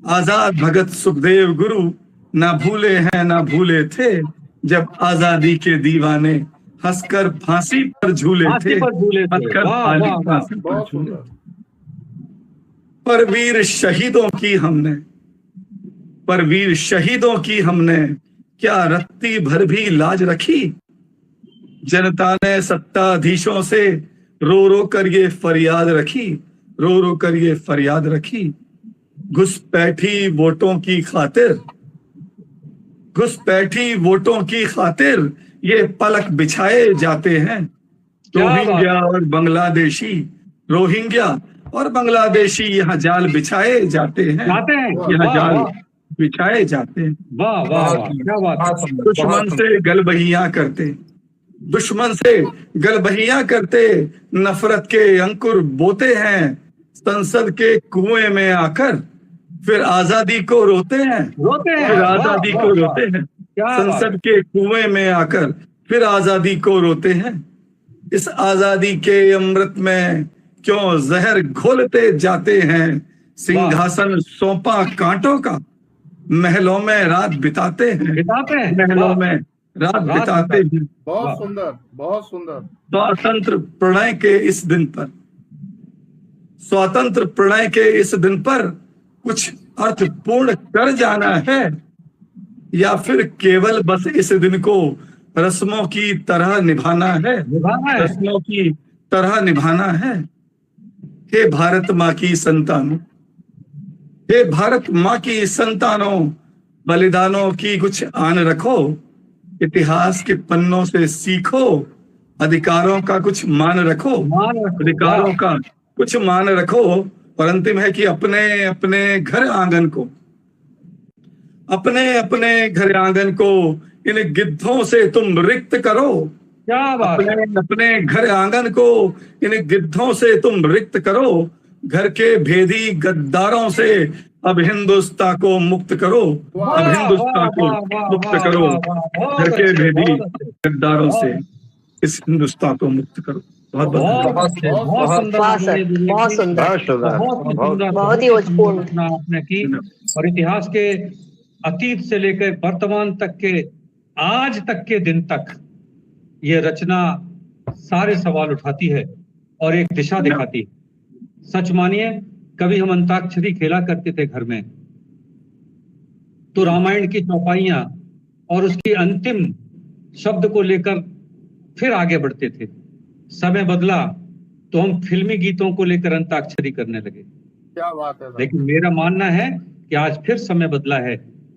Speaker 10: आजाद भगत सुखदेव गुरु ना भूले हैं ना भूले थे, जब आजादी के दीवाने हंसकर फांसी पर झूले थे, हंसकर फांसी पर
Speaker 1: बहुत
Speaker 10: झूले।
Speaker 1: सुंदर।
Speaker 10: पर वीर शहीदों की हमने, पर वीर शहीदों की हमने क्या रत्ती भर भी लाज रखी। जनता ने सत्ताधीशों से रो रो कर ये फरियाद रखी, रो रो कर ये फरियाद रखी। घुसपैठी वोटों की खातिर, घुसपैठी वोटों की खातिर ये पलक बिछाए जाते हैं। रोहिंग्या और बांग्लादेशी, रोहिंग्या और बांग्लादेशी यहाँ जाल बिछाए जाते हैं, यहाँ जाल बिछाए जाते हैं।
Speaker 2: वाह वाह वाह, क्या बात है।
Speaker 10: दुश्मन से गलबहियां करते, दुश्मन से गलबहियां करते, नफरत के अंकुर बोते हैं। संसद के कुएं में आकर फिर आजादी को रोते हैं, फिर आजादी को रोते हैं। संसद के कुएं में आकर फिर आजादी को रोते हैं। इस आजादी के अमृत में क्यों जहर घोलते जाते हैं। सिंहासन सौंपा कांटों का, महलों में रात बिताते हैं, महलों में रात बिताते हैं।
Speaker 1: बहुत सुंदर, बहुत सुंदर।
Speaker 10: स्वतंत्र प्रणय के इस दिन पर, स्वतंत्र प्रणय के इस दिन पर कुछ अर्थपूर्ण कर जाना है, या फिर केवल बस इस दिन को रस्मों की तरह निभाना है, रस्मों की तरह निभाना है। हे भारत माँ की संतानों, हे भारत माँ की संतानों, बलिदानों की कुछ आन रखो, इतिहास के पन्नों से सीखो, अधिकारों का कुछ मान रखो, अधिकारों का कुछ मान रखो। और अंतिम है कि अपने अपने घर आंगन को, अपने अपने घर आंगन को इन गिद्धों से तुम रिक्त करो।
Speaker 2: क्या बात।
Speaker 10: अपने अपने घर आंगन को इन गिद्धों से तुम रिक्त करो। घर के भेदी गद्दारों से अब हिंदुस्तान को मुक्त करो, अब हिंदुस्तान को मुक्त करो। घर के भेदी गद्दारों से इस हिंदुस्तान को मुक्त करो। बहुत
Speaker 4: बहुत सुंदर, बहुत ही उत्पूर्ण
Speaker 2: आपने की। और इतिहास के अतीत से लेकर वर्तमान तक के, आज तक के दिन तक ये रचना सारे सवाल उठाती है और एक दिशा दिखाती है। सच मानिए, कभी हम अंताक्षरी खेला करते थे घर में, तो रामायण की चौपाइयां और उसकी अंतिम शब्द को लेकर फिर आगे बढ़ते थे। समय बदला तो हम फिल्मी गीतों को लेकर अंताक्षरी करने लगे।
Speaker 1: क्या बात है।
Speaker 2: लेकिन मेरा मानना है कि आज फिर समय बदला है।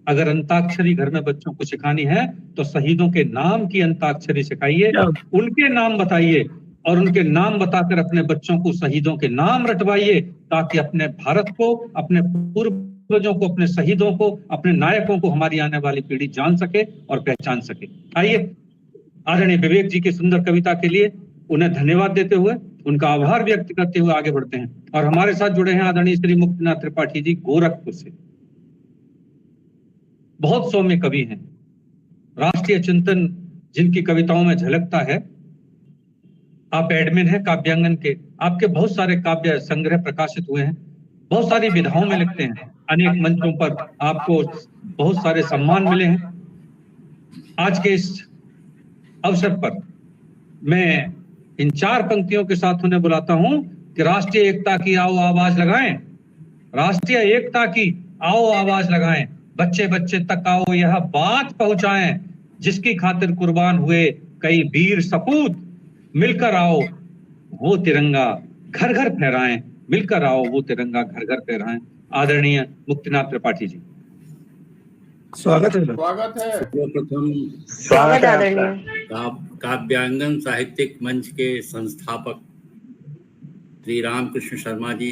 Speaker 2: अगर अंताक्षरी घर में बच्चों को सिखानी है तो शहीदों के नाम की अंताक्षरी सिखाइए, उनके नाम बताइए और उनके नाम बताकर अपने बच्चों को शहीदों के नाम रटवाइए, ताकि अपने भारत को, अपने पूर्वजों को, अपने शहीदों को, अपने नायकों को हमारी आने वाली पीढ़ी जान सके और पहचान सके। आइए, आदरणीय विवेक जी की सुंदर कविता के लिए उन्हें धन्यवाद देते हुए, उनका आभार व्यक्त करते हुए आगे बढ़ते हैं। और हमारे साथ जुड़े हैं आदरणीय श्री मुक्तिनाथ त्रिपाठी जी गोरखपुर से। बहुत सौम्य कवि हैं, राष्ट्रीय चिंतन जिनकी कविताओं में झलकता है। आप एडमिन हैं काव्यांगन के, आपके बहुत सारे काव्य संग्रह प्रकाशित हुए हैं, बहुत सारी विधाओं में लिखते हैं, अनेक मंचों पर आपको बहुत सारे सम्मान मिले हैं। आज के इस अवसर पर मैं इन 4 पंक्तियों के साथ उन्हें बुलाता हूं कि राष्ट्रीय एकता की आओ आवाज लगाएं, राष्ट्रीय एकता की आओ आवाज लगाएं, बच्चे बच्चे तक आओ यह बात पहुंचाएं, जिसकी खातिर कुर्बान हुए कई वीर सपूत, मिलकर आओ वो तिरंगा घर घर फहराएं, मिलकर आओ वो तिरंगा घर घर फहराएं। आदरणीय मुक्तिनाथ त्रिपाठी जी।
Speaker 10: स्वागत है।
Speaker 1: स्वागत है।
Speaker 9: सर्वप्रथम
Speaker 4: स्वागत है आदरणीय।
Speaker 9: काव्यांगन साहित्यिक मंच के संस्थापक श्री रामकृष्ण शर्मा जी,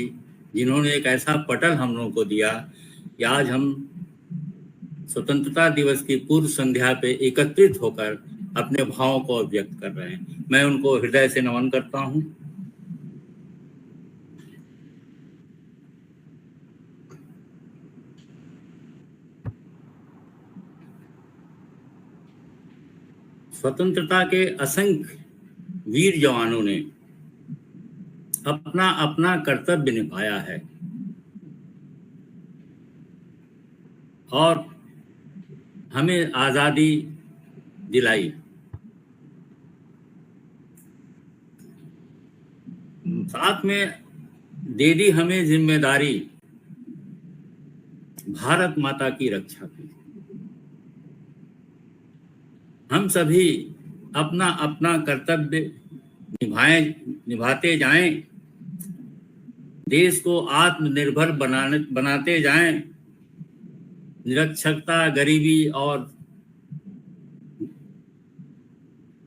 Speaker 9: जिन्होंने एक ऐसा पटल हम लोगों को दिया कि आज हम स्वतंत्रता दिवस की पूर्व संध्या पे एकत्रित होकर अपने भावों को व्यक्त कर रहे हैं। मैं उनको हृदय से नमन करता हूं। स्वतंत्रता के असंख्य वीर जवानों ने अपना अपना कर्तव्य निभाया है और हमें आजादी दिलाई। साथ में दे दी हमें जिम्मेदारी भारत माता की रक्षा की। हम सभी अपना अपना कर्तव्य निभाते जाएं, देश को आत्मनिर्भर बनाते जाएं, निरक्षरता,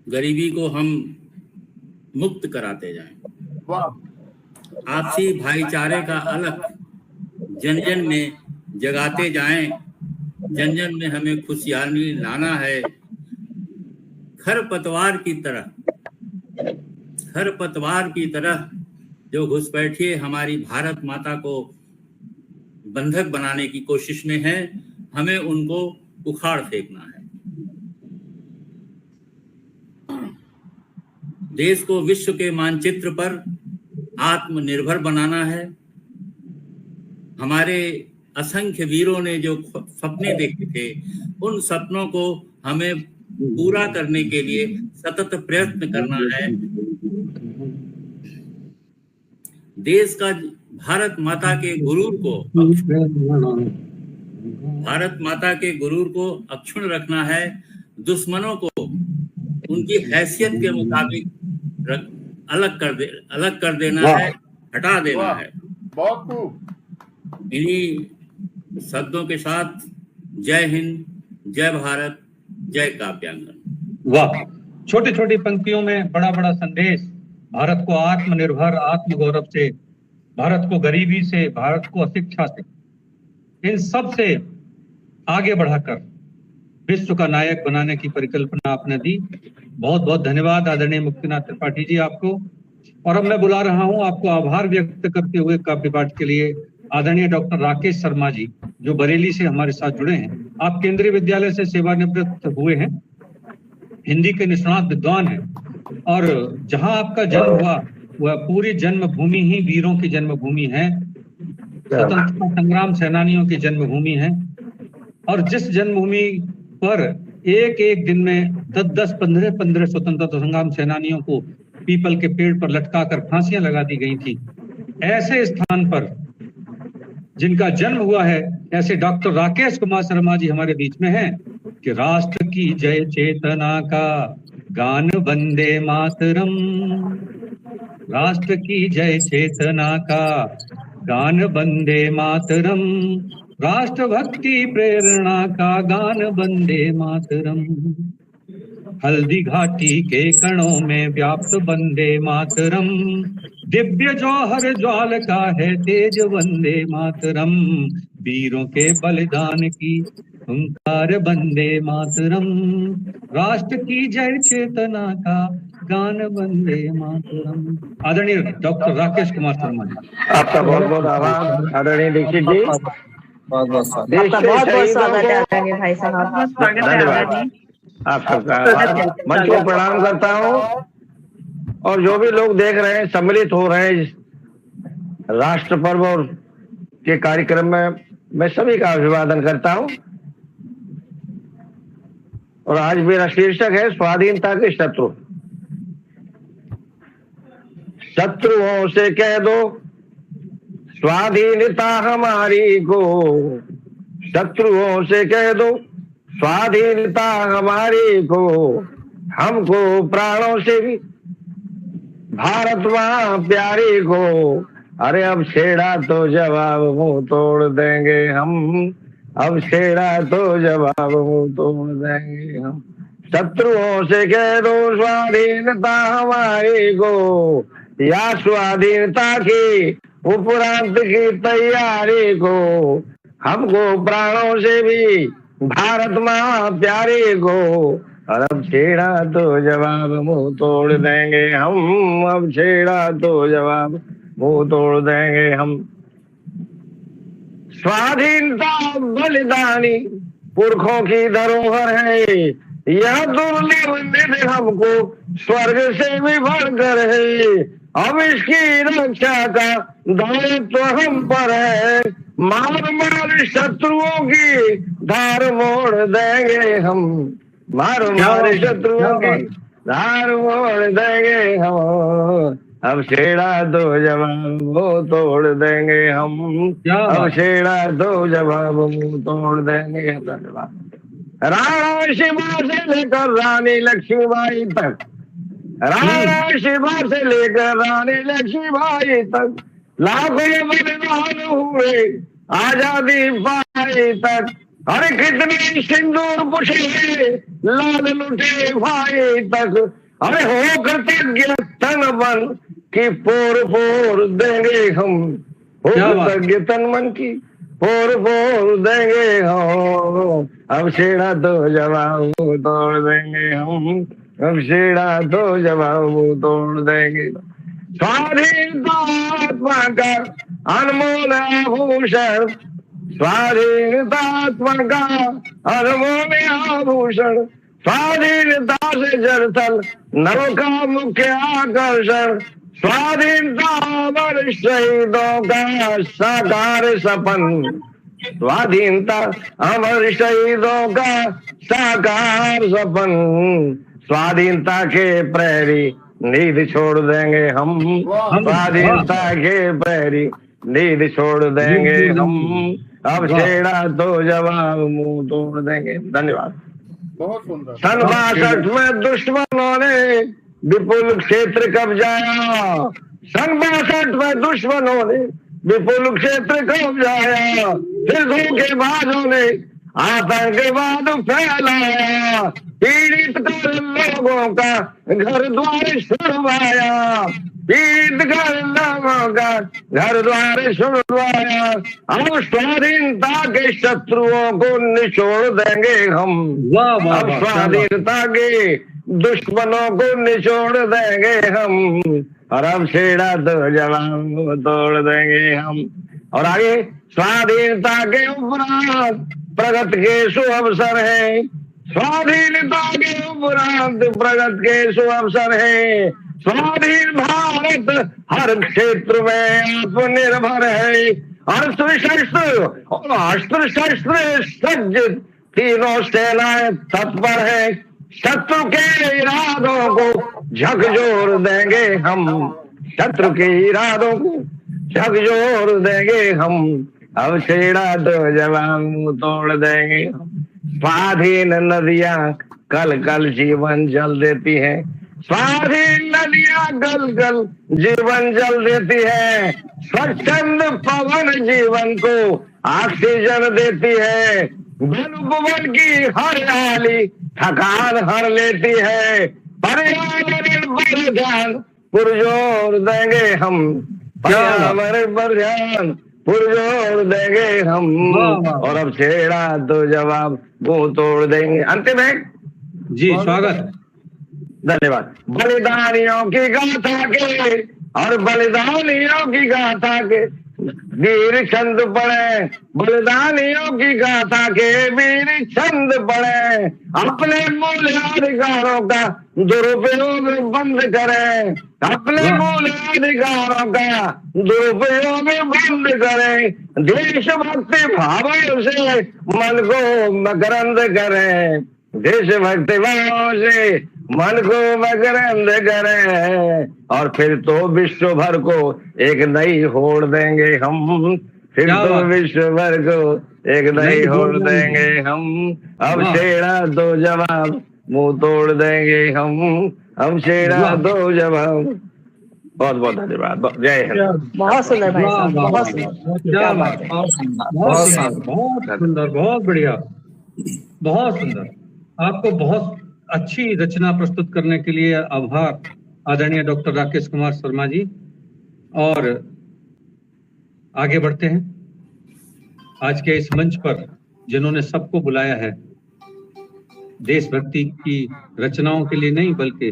Speaker 9: गरीबी को हम मुक्त कराते जाएं। आपसी भाईचारे का अलग जन जन में जगाते जाएं। जन जन में हमें खुशहाली लाना है। खरपतवार की तरह जो घुसपैठिए हमारी भारत माता को बंधक बनाने की कोशिश में है, हमें उनको उखाड़ फेंकना है। देश को विश्व के मानचित्र पर आत्मनिर्भर बनाना है। हमारे असंख्य वीरों ने जो सपने देखे थे, उन सपनों को हमें पूरा करने के लिए सतत प्रयत्न करना है। देश का भारत माता के गुरूर को अक्षुण्ण रखना है। दुश्मनों को उनकी हैसियत के मुताबिक अलग कर देना है, हटा देना है।
Speaker 1: बहुत खूब।
Speaker 9: इन्हीं शब्दों के साथ जय हिंद, जय भारत, जय काव्यांगन।
Speaker 2: वाह, छोटी छोटी पंक्तियों में बड़ा बड़ा संदेश। भारत को आत्मनिर्भर, आत्मगौरव से, भारत को गरीबी से, भारत को अशिक्षा से, इन सब से आगे बढ़ाकर विश्व का नायक बनाने की परिकल्पना आपने दी। बहुत बहुत धन्यवाद आदरणीय मुक्तिनाथ त्रिपाठी जी आपको। और अब मैं बुला रहा हूं आपको आभार व्यक्त करते हुए काव्य पाठ के लिए आदरणीय डॉक्टर राकेश शर्मा जी, जो बरेली से हमारे साथ जुड़े हैं। आप केंद्रीय विद्यालय से सेवानिवृत्त हुए हैं, हिंदी के निष्णात विद्वान हैं, और जहां आपका जन्म हुआ वह पूरी जन्मभूमि ही वीरों की जन्मभूमि है, स्वतंत्रता संग्राम सेनानियों की जन्मभूमि है। और जिस जन्मभूमि पर एक एक दिन में 10-10, 15-15 स्वतंत्रता संग्राम सेनानियों को पीपल के पेड़ पर लटकाकर फांसियां लगा दी गई थी, ऐसे स्थान पर जिनका जन्म हुआ है, ऐसे डॉक्टर राकेश कुमार शर्मा जी हमारे बीच में हैं कि राष्ट्र की जय चेतना का गान वंदे मातरम, राष्ट्र की जय चेतना का गान वंदे मातरम, राष्ट्रभक्ति प्रेरणा का गान वंदे मातरम, हल्दी घाटी के कणों में व्याप्त वंदे मातरम, दिव्य जौहर ज्वाल का है तेज वंदे मातरम, वीरों के बलिदान की हुंकार वंदे मातरम, राष्ट्र की जय चेतना का गान वंदे मातरम। आदरणीय डॉक्टर राकेश कुमार शर्मा जी,
Speaker 9: आपका बहुत बहुत आभार। आदरणीय दीक्षित जी,
Speaker 4: बहुत बहुत स्वागत है आदरणीय भाई साहब।
Speaker 9: धन्यवाद आप सबका। मंच को प्रणाम करता हूँ, और जो भी लोग देख रहे हैं, सम्मिलित हो रहे हैं राष्ट्र पर्व और के कार्यक्रम में, मैं सभी का अभिवादन करता हूँ। और आज मेरा शीर्षक है स्वाधीनता के शत्रु। शत्रुओं से कह दो स्वाधीनता हमारी को, शत्रुओं से कह दो स्वाधीनता हमारी को, हमको प्राणों से भी भारत मां प्यारी को, अरे अब छेड़ा तो जवाब मुंह तोड़ देंगे हम,
Speaker 11: अब छेड़ा तो जवाब मुंह तोड़ देंगे हम। शत्रुओं से कह दो स्वाधीनता हमारी को, या स्वाधीनता की उपरांत की तैयारी को, हमको प्राणों से भी भारत माँ प्यारी को, और अब छेड़ा तो जवाब मुंह तोड़ देंगे हम। अब छेड़ा तो जवाब मुंह तोड़ देंगे हम। स्वाधीनता बलिदानी पुरखों की धरोहर है, यह दुर्लभ निधि हमको स्वर्ग से भी बढ़कर है। अब इसकी रक्षा का दायित्व हम पर है, मार मार शत्रुओं की धार मोड़ देंगे हम। मार मार शत्रुओं की धार मोड़ देंगे हम। अब छेड़ा तो जवाब मुंह तोड़ देंगे हम। अब छेड़ा तो जवाब मुंह तोड़ देंगे। धन्यवाद। राणा शिवा से लेकर रानी लक्ष्मीबाई तक, राणा शिवा से लेकर रानी लक्ष्मीबाई तक, लाखों बलिदान हुए आजादी पाई तक। अरे कितने सिंदूर पुछे लाल लुटे भाई तक। अरे हो कृतज्ञ तन मन की पोर पोर देंगे हम। हो कृतज्ञ तन मन की पोर पोर देंगे हम। अब छेड़ा तो जवाब मुंह तोड़ देंगे हम। अब छेड़ा तो जवाब मुंह तोड़ देंगे। स्वाधीनता आत्मा का अनमोल आभूषण, स्वाधीनता आत्मा का अनमोल आभूषण। स्वाधीनता से जड़तल नव का मुख्य आकर्षण। स्वाधीनता अमर शहीदों का साकार सपन। स्वाधीनता अमर शहीदों का साकार सपन। स्वाधीनता के प्रहरी नींद छोड़ देंगे हम। स्वाधीनता के प्रहरी नींद छोड़ देंगे हम। अब छेड़ा तो जवाब मुंह तोड़ देंगे। धन्यवाद।
Speaker 1: बहुत सुंदर।
Speaker 11: सन 62 में दुश्मनों ने विपुल क्षेत्र कब्जाया। सन 62 में दुश्मनों ने विपुल क्षेत्र कब्जाया। फिर धोखेबाजों ने आतंकवाद फैलाया। पीड़ित कर लोगों का घर द्वार छुड़वाया। पीड़ित कर लोगों का घर द्वार छुड़वाया। अब स्वाधीनता के शत्रुओं को निचोड़ देंगे हम। अब स्वाधीनता के दुश्मनों को निचोड़ देंगे हम। और अब छेड़ा तो जवाब तोड़ देंगे हम। और आगे स्वाधीनता के उपरांत प्रगति के शुअवसर है। स्वाधीनता के उपरांत प्रगति के शुअवसर है। स्वाधीन भारत हर क्षेत्र में आत्मनिर्भर है। अस्त्र शस्त्र और अस्त्र शस्त्र सज्ज तीनों सेनाएं तत्पर है। शत्रु के इरादों को झकझोर देंगे हम। शत्रु के इरादों को झकझोर देंगे हम। अब छेड़ा तो जवाब मुंह तोड़ देंगे हम। स्वाधीन नदियां कल कल जीवन जल देती है। स्वाधीन नदियां कल कल जीवन जल देती है। स्वच्छंद पवन जीवन को ऑक्सीजन देती है। वन उपवन की हरियाली थकान हर लेती है। पर्यावरण पर ध्यान पुरजोर देंगे हम। पर्यावरण पर ध्यान पुरजोर देंगे हम। और अब छेड़ा तो जवाब मुंह तोड़ देंगे। अंतिम है
Speaker 2: जी, स्वागत।
Speaker 11: धन्यवाद। बलिदानियों की गाथा के और बलिदानियों की गाथा के वीर छंद पढ़े। बलिदानियों की गाथा के वीर छंद पढ़े। अपने मूलाधिकारों का दुरुपयोग बंद करें। अपने मूलाधिकारों का दुरुपयोग बंद करें। देशभक्ति भावों से मन को मकरंद करें। देशभक्ति भावों से मन को मकरंद करें। और फिर तो विश्व भर को एक नई होड़ देंगे हम। फिर तो विश्व भर को एक नई होड़ देंगे हम। अब छेड़ा तो जवाब मुंह तोड़ देंगे हम। अब छेड़ा तो जवाब बहुत बहुत धन्यवाद। जय हिंद।
Speaker 4: बहुत सुंदर भाई
Speaker 2: वाह
Speaker 4: साहब,
Speaker 2: वाह
Speaker 4: बहुत
Speaker 2: वाह,
Speaker 4: सुंदर,
Speaker 2: क्या
Speaker 4: क्या
Speaker 2: बात
Speaker 4: बात
Speaker 2: है,
Speaker 4: है।
Speaker 3: बहुत सुंदर,
Speaker 2: बहुत
Speaker 3: बहुत
Speaker 2: सुंदर,
Speaker 3: सुंदर।
Speaker 2: बहुत सुंदर, बहुत बढ़िया, बहुत सुंदर। आपको बहुत अच्छी रचना प्रस्तुत करने के लिए आभार आदरणीय डॉक्टर राकेश कुमार शर्मा जी। और आगे बढ़ते हैं। आज के इस मंच पर जिन्होंने सबको बुलाया है देशभक्ति की रचनाओं के लिए नहीं, बल्कि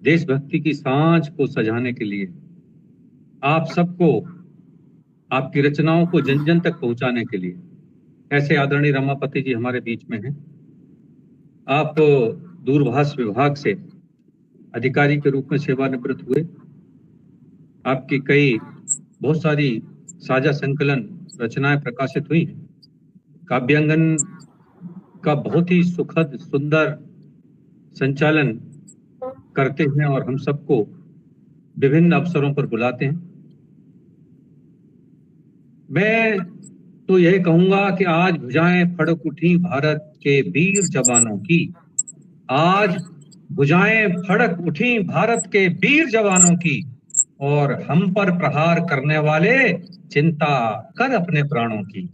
Speaker 2: देशभक्ति की सांझ को सजाने के लिए, आप सबको आपकी रचनाओं को जन जन तक पहुंचाने के लिए, ऐसे आदरणीय रमापति जी हमारे बीच में हैं। आप दूरभाष विभाग से अधिकारी के रूप में सेवानिवृत्त हुए। आपकी कई बहुत सारी साझा संकलन रचनाएं प्रकाशित हुई। काव्यांगन का बहुत ही सुखद सुंदर संचालन करते हैं और हम सबको विभिन्न अवसरों पर बुलाते हैं। मैं तो यह कहूंगा कि आज भुजाएं फड़क उठी भारत के वीर जवानों की। आज भुजाएं फड़क उठी भारत के वीर जवानों की, और हम पर प्रहार करने वाले चिंता कर अपने प्राणों की।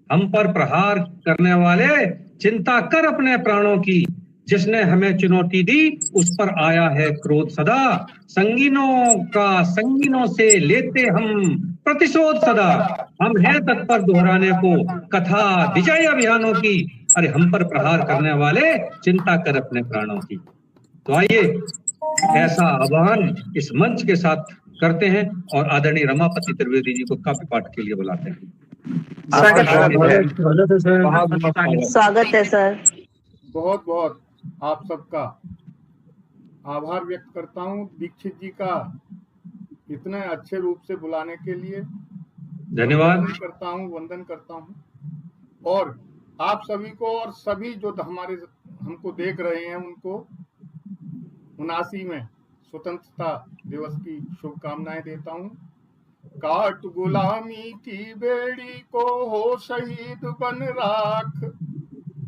Speaker 2: हम पर प्रहार करने वाले चिंता कर अपने प्राणों की। जिसने हमें चुनौती दी उस पर आया है क्रोध सदा। संगीनों से लेते हम प्रतिशोध सदा। हम हैं तत्पर दोहराने को कथा विजय अभियानों की। अरे हम पर प्रहार करने वाले चिंता कर अपने प्राणों की। तो आइए ऐसा आह्वान इस मंच के साथ करते हैं और आदरणीय रमापति त्रिवेदी जी को काव्य पाठ के लिए बुलाते हैं।
Speaker 4: स्वागत है,
Speaker 3: स्वागत है सर, बहुत बहुत
Speaker 4: स्वागत है सर।
Speaker 1: बहुत बहुत आप सबका आभार व्यक्त करता हूँ दीक्षित जी का इतने अच्छे रूप से बुलाने के लिए।
Speaker 2: धन्यवाद
Speaker 1: वंदन करता हूँ और आप सभी को और सभी जो हमारे हमको देख रहे हैं उनको 79वें स्वतंत्रता दिवस की शुभकामनाएं देता हूँ। काट गुलामी की बेड़ी को हो शहीद बन राख,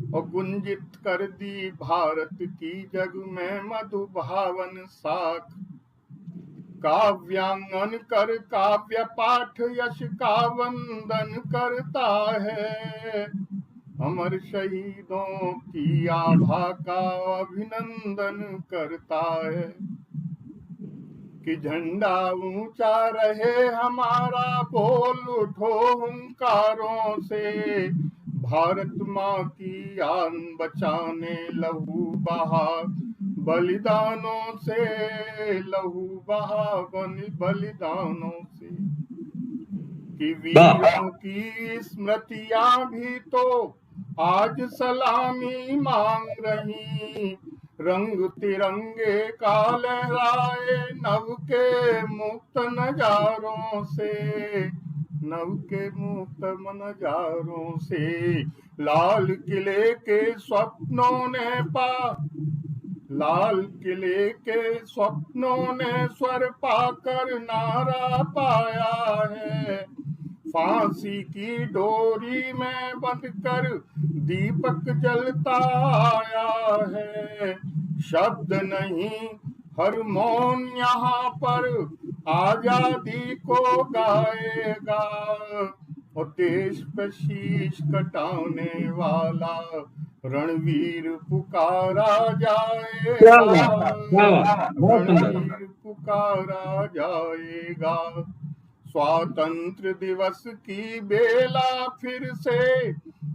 Speaker 1: और गुंजित कर दी भारत की जग में मधु भावन साख। काव्यांगन कर काव्य पाठ यश का वंदन करता है, अमर शहीदों की आभा का अभिनंदन करता है। कि झंडा ऊंचा रहे हमारा, बोल उठो हुंकारों से। भारत माँ की आन बचाने लहू बहा बलिदानों से, लहू बहा बलिदानों से। कि वीरों की स्मृतियां भी तो आज सलामी मांग रही। रंग तिरंगे का लहराए नव के मुक्त नजारों से, नव के मुक्त नजारों से। लाल किले के स्वप्नों ने लाल किले के स्वप्नों ने स्वर पाकर नारा पाया है। फांसी की डोरी में बंधकर दीपक जलता आया है। शब्द नहीं हर मौन यहाँ पर आजादी को गाएगा, और देश पे शीश कटाने वाला रणवीर पुकारा जाएगा, रणवीर पुकारा जाएगा। स्वातंत्र दिवस की बेला फिर से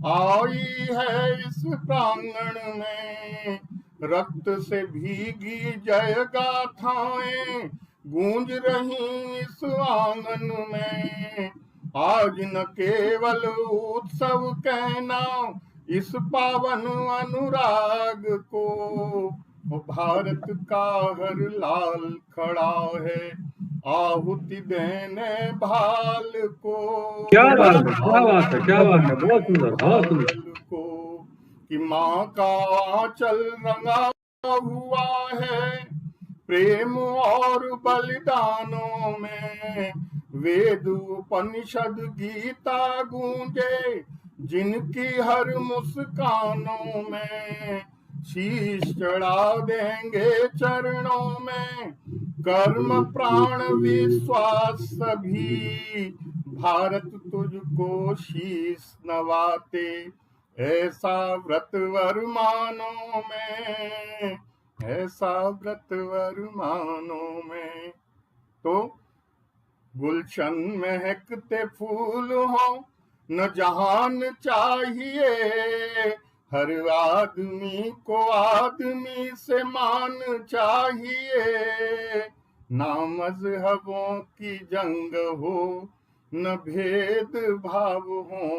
Speaker 1: आई है इस प्रांगण में। रक्त से भीगी जय गाथाएं गूंज रही इस आंगन में। आज न केवल उत्सव कहना इस पावन अनुराग को, भारत का हर लाल खड़ा है आहुति देने भाल को।
Speaker 2: क्या बात है, क्या बात है, क्या बात है, बहुत सुंदर, बहुत सुंदर।
Speaker 1: कि माँ का आंचल रंगा हुआ है प्रेम और बलिदानों में। वेद उपनिषद गीता गूंजे जिनकी हर मुस्कानों में। शीश चढ़ा देंगे चरणों में कर्म प्राण विश्वास सभी, भारत तुझको शीस नवाते, ऐसा व्रत वरमानों में, ऐसा व्रत वरमानों में। तो गुलशन महकते फूल हो न जहान चाहिए, हर आदमी को आदमी से मान चाहिए, ना मजहबों की जंग हो न भेद भाव हो,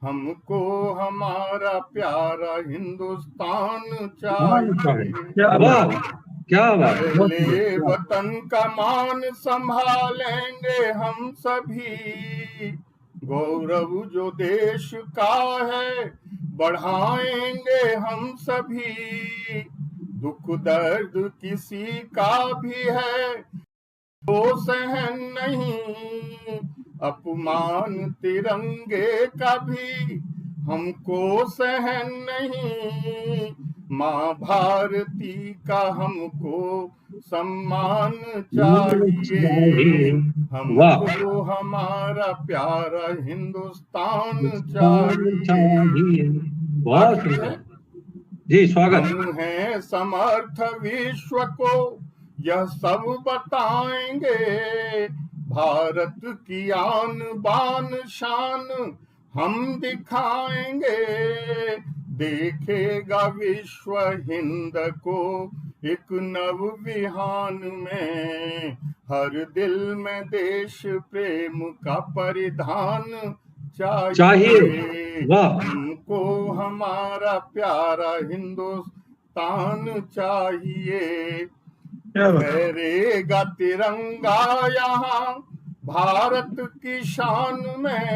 Speaker 1: हमको हमारा प्यारा हिंदुस्तान चाहिए।
Speaker 2: क्या बात।
Speaker 1: पहले वतन का मान संभालेंगे हम सभी, गौरव जो देश का है बढ़ाएंगे हम सभी, दुख दर्द किसी का भी है तो सहन नहीं, अपमान तिरंगे का भी हमको सहन नहीं, माँ भारती का हमको सम्मान चाहिए, हमको हमारा प्यारा हिंदुस्तान चाहिए।
Speaker 2: जी स्वागत।
Speaker 1: हम हैं समर्थ विश्व को यह सब बताएंगे, भारत की आन बान शान हम दिखाएंगे, देखेगा विश्व हिंद को एक नव विहान में, हर दिल में देश प्रेम का परिधान चाहिए। हमको हमारा प्यारा हिंदुस्तान चाहिए, फहरेगा तिरंगा यहाँ भारत की शान में,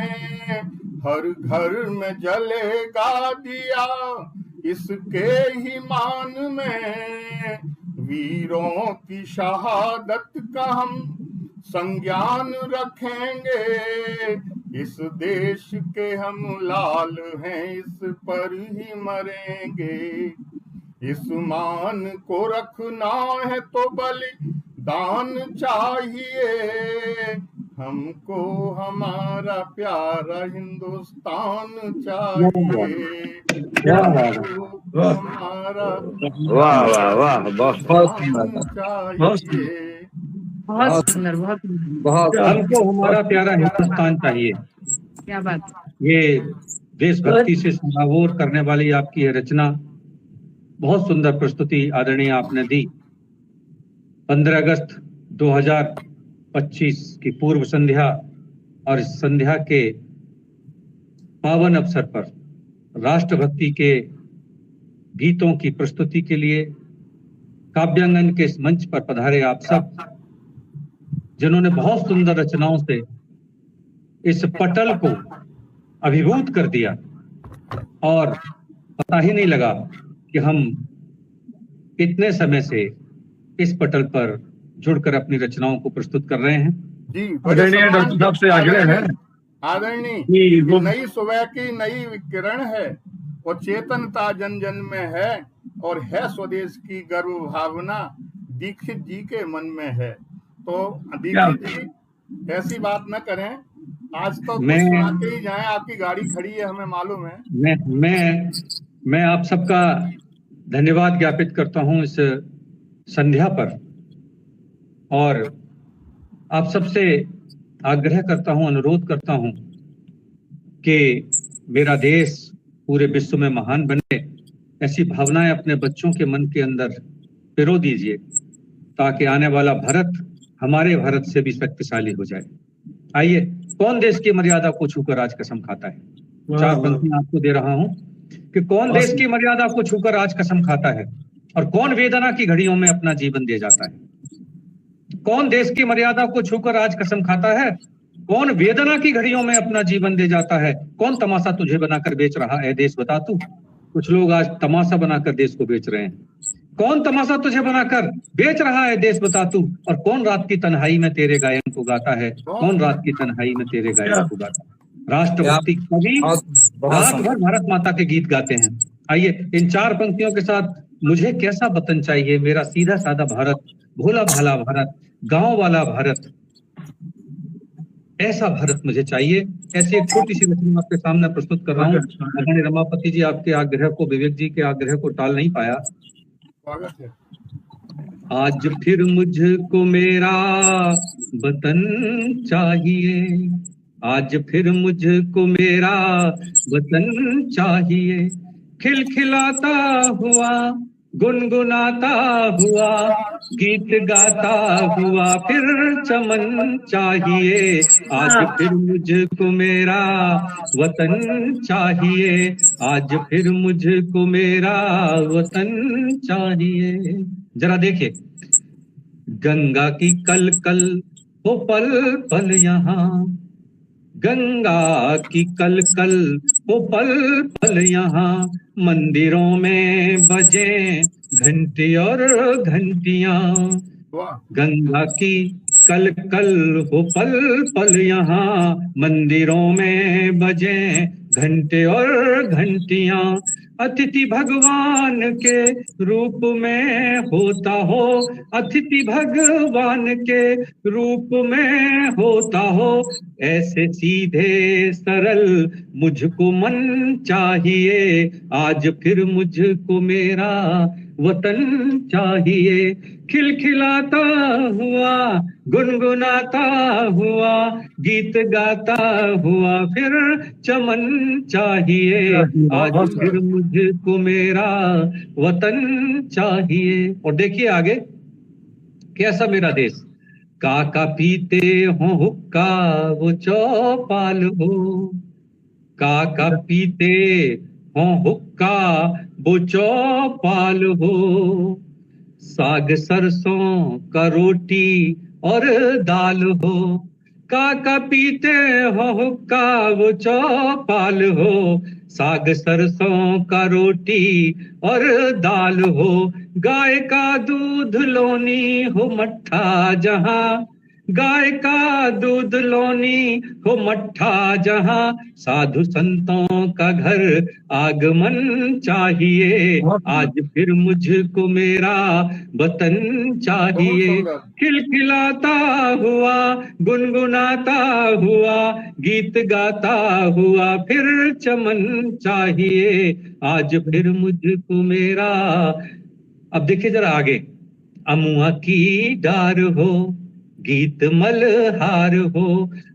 Speaker 1: हर घर में जलेगा दिया इसके ही मान में, वीरों की शहादत का हम संज्ञान रखेंगे, इस देश के हम लाल हैं इस पर ही मरेंगे, इस मान को रखना है तो बलिदान चाहिए, हमको हमारा प्यारा हिंदुस्तान चाहिए, हमारा
Speaker 11: वाह वाह वाह, बहुत
Speaker 1: चाहिए।
Speaker 7: बहुत सुंदर, बहुत
Speaker 3: बहुत
Speaker 2: हमको हमारा प्यारा हिंदुस्तान चाहिए।
Speaker 7: क्या बात।
Speaker 2: ये देशभक्ति से सराबोर करने वाली आपकी ये रचना, बहुत सुंदर प्रस्तुति आदरणीय आपने दी। 15 अगस्त 2025 की पूर्व संध्या और इस संध्या के पावन अवसर पर राष्ट्रभक्ति के गीतों की प्रस्तुति के लिए काव्यांगन के इस मंच पर पधारे आप सब, जिन्होंने बहुत सुंदर रचनाओं से इस पटल को अभिभूत कर दिया और पता ही नहीं लगा कि हम इतने समय से इस पटल पर जुड़कर अपनी रचनाओं को प्रस्तुत कर रहे हैं।
Speaker 1: जी
Speaker 10: आदरणीय डॉक्टर साहब से आग्रह है,
Speaker 1: आदरणीय, नई सुबह की नई किरण है और चेतनता जन जन में है और है स्वदेश की गर्व भावना दीक्षित जी के मन में है। तो दीक्षित जी ऐसी बात न करें, आज तो आके ही जाए, आपकी गाड़ी खड़ी है हमें मालूम है।
Speaker 2: मैं आप सबका धन्यवाद ज्ञापित करता हूं इस संध्या पर, और आप सबसे आग्रह करता हूं, अनुरोध करता हूं कि मेरा देश पूरे विश्व में महान बने, ऐसी भावनाएं अपने बच्चों के मन के अंदर पिरो दीजिए, ताकि आने वाला भारत हमारे भारत से भी शक्तिशाली हो जाए। आइए, कौन देश की मर्यादा को छूकर आज कसम खाता है? 4 पंक्तियां आपको दे रहा हूं कि कौन देश की मर्यादा को छूकर आज कसम खाता है, और कौन वेदना की घड़ियों में अपना जीवन दे जाता है। कौन देश की मर्यादा को छूकर आज कसम खाता है, कौन वेदना की घड़ियों में अपना जीवन दे जाता है, कौन तमाशा तुझे बनाकर बेच रहा है देश बता तू। कुछ लोग आज तमाशा बनाकर देश को बेच रहे हैं। कौन तमाशा तुझे बनाकर बेच रहा है देश बता तू, और कौन रात की तन्हाई में तेरे गायन को गाता है, कौन रात की तन्हाई में तेरे गायन को गाता है। राष्ट्रभक्ति कवि रात भर भारत माता के गीत गाते हैं। आइए, इन 4 पंक्तियों के साथ मुझे कैसा वतन चाहिए, मेरा सीधा साधा भारत, भोला भाला भारत, गांव वाला भारत, ऐसा भारत मुझे चाहिए। ऐसे एक छोटी सी रचना आपके सामने प्रस्तुत कर रहा हूँ। आदरणीय रमापति जी आपके आग्रह को, विवेक जी के आग्रह को टाल नहीं पाया।
Speaker 1: स्वागत है।
Speaker 2: आज फिर मुझको मेरा वतन चाहिए, आज फिर मुझको मेरा वतन चाहिए, खिलखिलाता हुआ, गुनगुनाता हुआ, गीत गाता हुआ फिर चमन चाहिए। आज फिर मुझको मेरा वतन चाहिए, आज फिर मुझको मेरा वतन चाहिए। जरा देखिए, गंगा की कल कल हो पल पल यहाँ, गंगा की कल कल हो पल पल यहाँ, मंदिरों में बजे घंटी और घंटियां। गंगा की कल कल हो पल पल यहाँ, मंदिरों में बजे घंटे और घंटियां। अतिथि भगवान के रूप में होता हो, अतिथि भगवान के रूप में होता हो, ऐसे सीधे सरल मुझको मन चाहिए। आज फिर मुझको मेरा वतन चाहिए, खिलखिलाता हुआ, गुनगुनाता हुआ, गीत गाता हुआ फिर चमन चाहिए। आज फिर मुझको मेरा वतन चाहिए। और देखिए आगे कैसा मेरा देश, काका पीते हो हुक्का वो चौपाल हो, काका पीते हो हुक्का वो चौपाल हो, साग सरसों का रोटी और दाल हो, काका पीते हो हुक्का वो चौपाल हो, साग सरसों का रोटी और दाल हो, गाय का दूध लोनी हो मट्ठा जहां, गाय का दूध लोनी हो मट्ठा जहां, साधु संतों का घर आगमन चाहिए। आज फिर मुझको मेरा वतन चाहिए, खिलखिलाता हुआ, गुनगुनाता हुआ, गीत गाता हुआ फिर चमन चाहिए। आज फिर मुझको मेरा। अब देखिए जरा आगे, अमुआ की डार हो, गीत मलहार हो,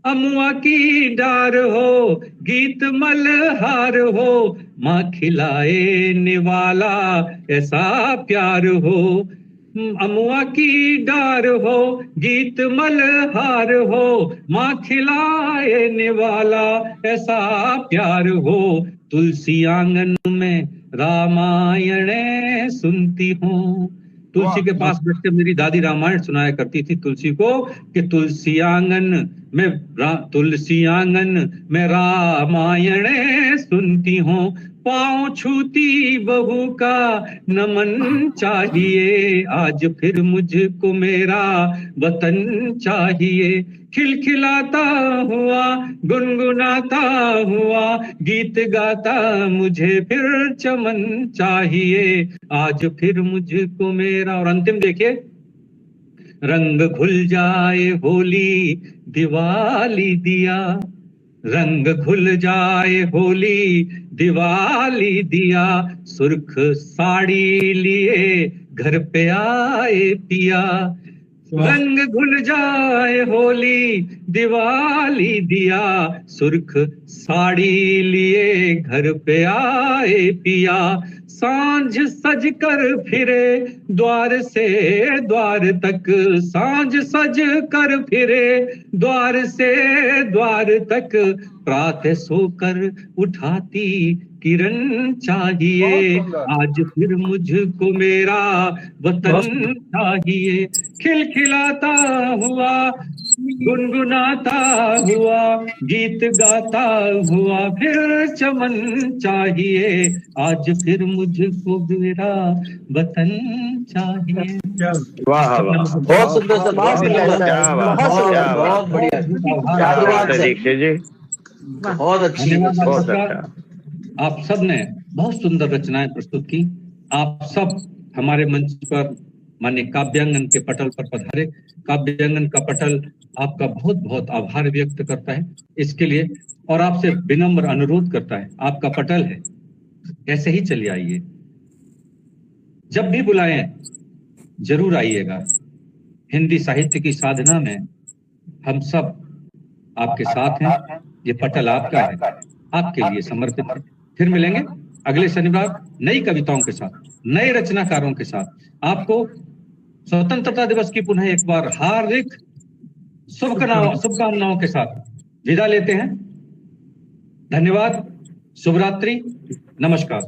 Speaker 2: अमुआ की डार हो, गीत मलहार हो, माँ खिलाए निवाला ऐसा प्यार हो, अमुआ की डार हो, गीत मलहार हो, माँ खिलाए निवाला ऐसा प्यार हो, तुलसी आंगन में रामायण सुनती हूँ। तुलसी के पास बैठ के मेरी दादी रामायण सुनाया करती थी तुलसी को, कि तुलसी आंगन में रामायण सुनती हूँ, पाँव छूती बहू का नमन चाहिए। आज फिर मुझको मेरा वतन चाहिए, खिलखिलाता हुआ, गुनगुनाता हुआ, गीत गाता मुझे फिर चमन चाहिए। आज फिर मुझको मेरा। और अंतिम देखिए, रंग घुल जाए होली दिवाली दिया, रंग घुल जाए होली दिवाली दिया, सुर्ख साड़ी लिए घर पे आए पिया, रंग घुल जाए होली दिवाली दिया, सुर्ख साड़ी लिए घर पे आए पिया, सांझ सज कर फिरे द्वार से द्वार तक, सांझ सज कर फिरे द्वार से द्वार तक, प्रातः सोकर उठाती किरण चाहिए। आज फिर मुझको मेरा वतन चाहिए, खिलखिलाता हुआ, गुनगुनाता हुआ, गीत गाता हुआ फिर चमन चाहिए। आज फिर मुझको मेरा वतन चाहिए।
Speaker 11: वाह वाह,
Speaker 8: बहुत सुंदर सर, बहुत बढ़िया
Speaker 11: दीक्षित जी,
Speaker 8: बहुत अच्छी,
Speaker 11: बहुत अच्छा।
Speaker 2: आप सब ने बहुत सुंदर रचनाएं प्रस्तुत की। आप सब हमारे मंच पर माननीय काव्यांगन के पटल पर पधारे। काव्यांगन का पटल आपका बहुत बहुत आभार व्यक्त करता है इसके लिए, और आपसे विनम्र अनुरोध करता है, आपका पटल है, ऐसे ही चलिए आइए, जब भी बुलाएं जरूर आइएगा। हिंदी साहित्य की साधना में हम सब आपके साथ हैं। ये पटल आपका है, आपके लिए समर्पित है। फिर मिलेंगे अगले शनिवार नई कविताओं के साथ, नए रचनाकारों के साथ। आपको स्वतंत्रता दिवस की पुनः एक बार हार्दिक शुभकामनाओं के साथ विदा लेते हैं। धन्यवाद, शुभ रात्रि, नमस्कार।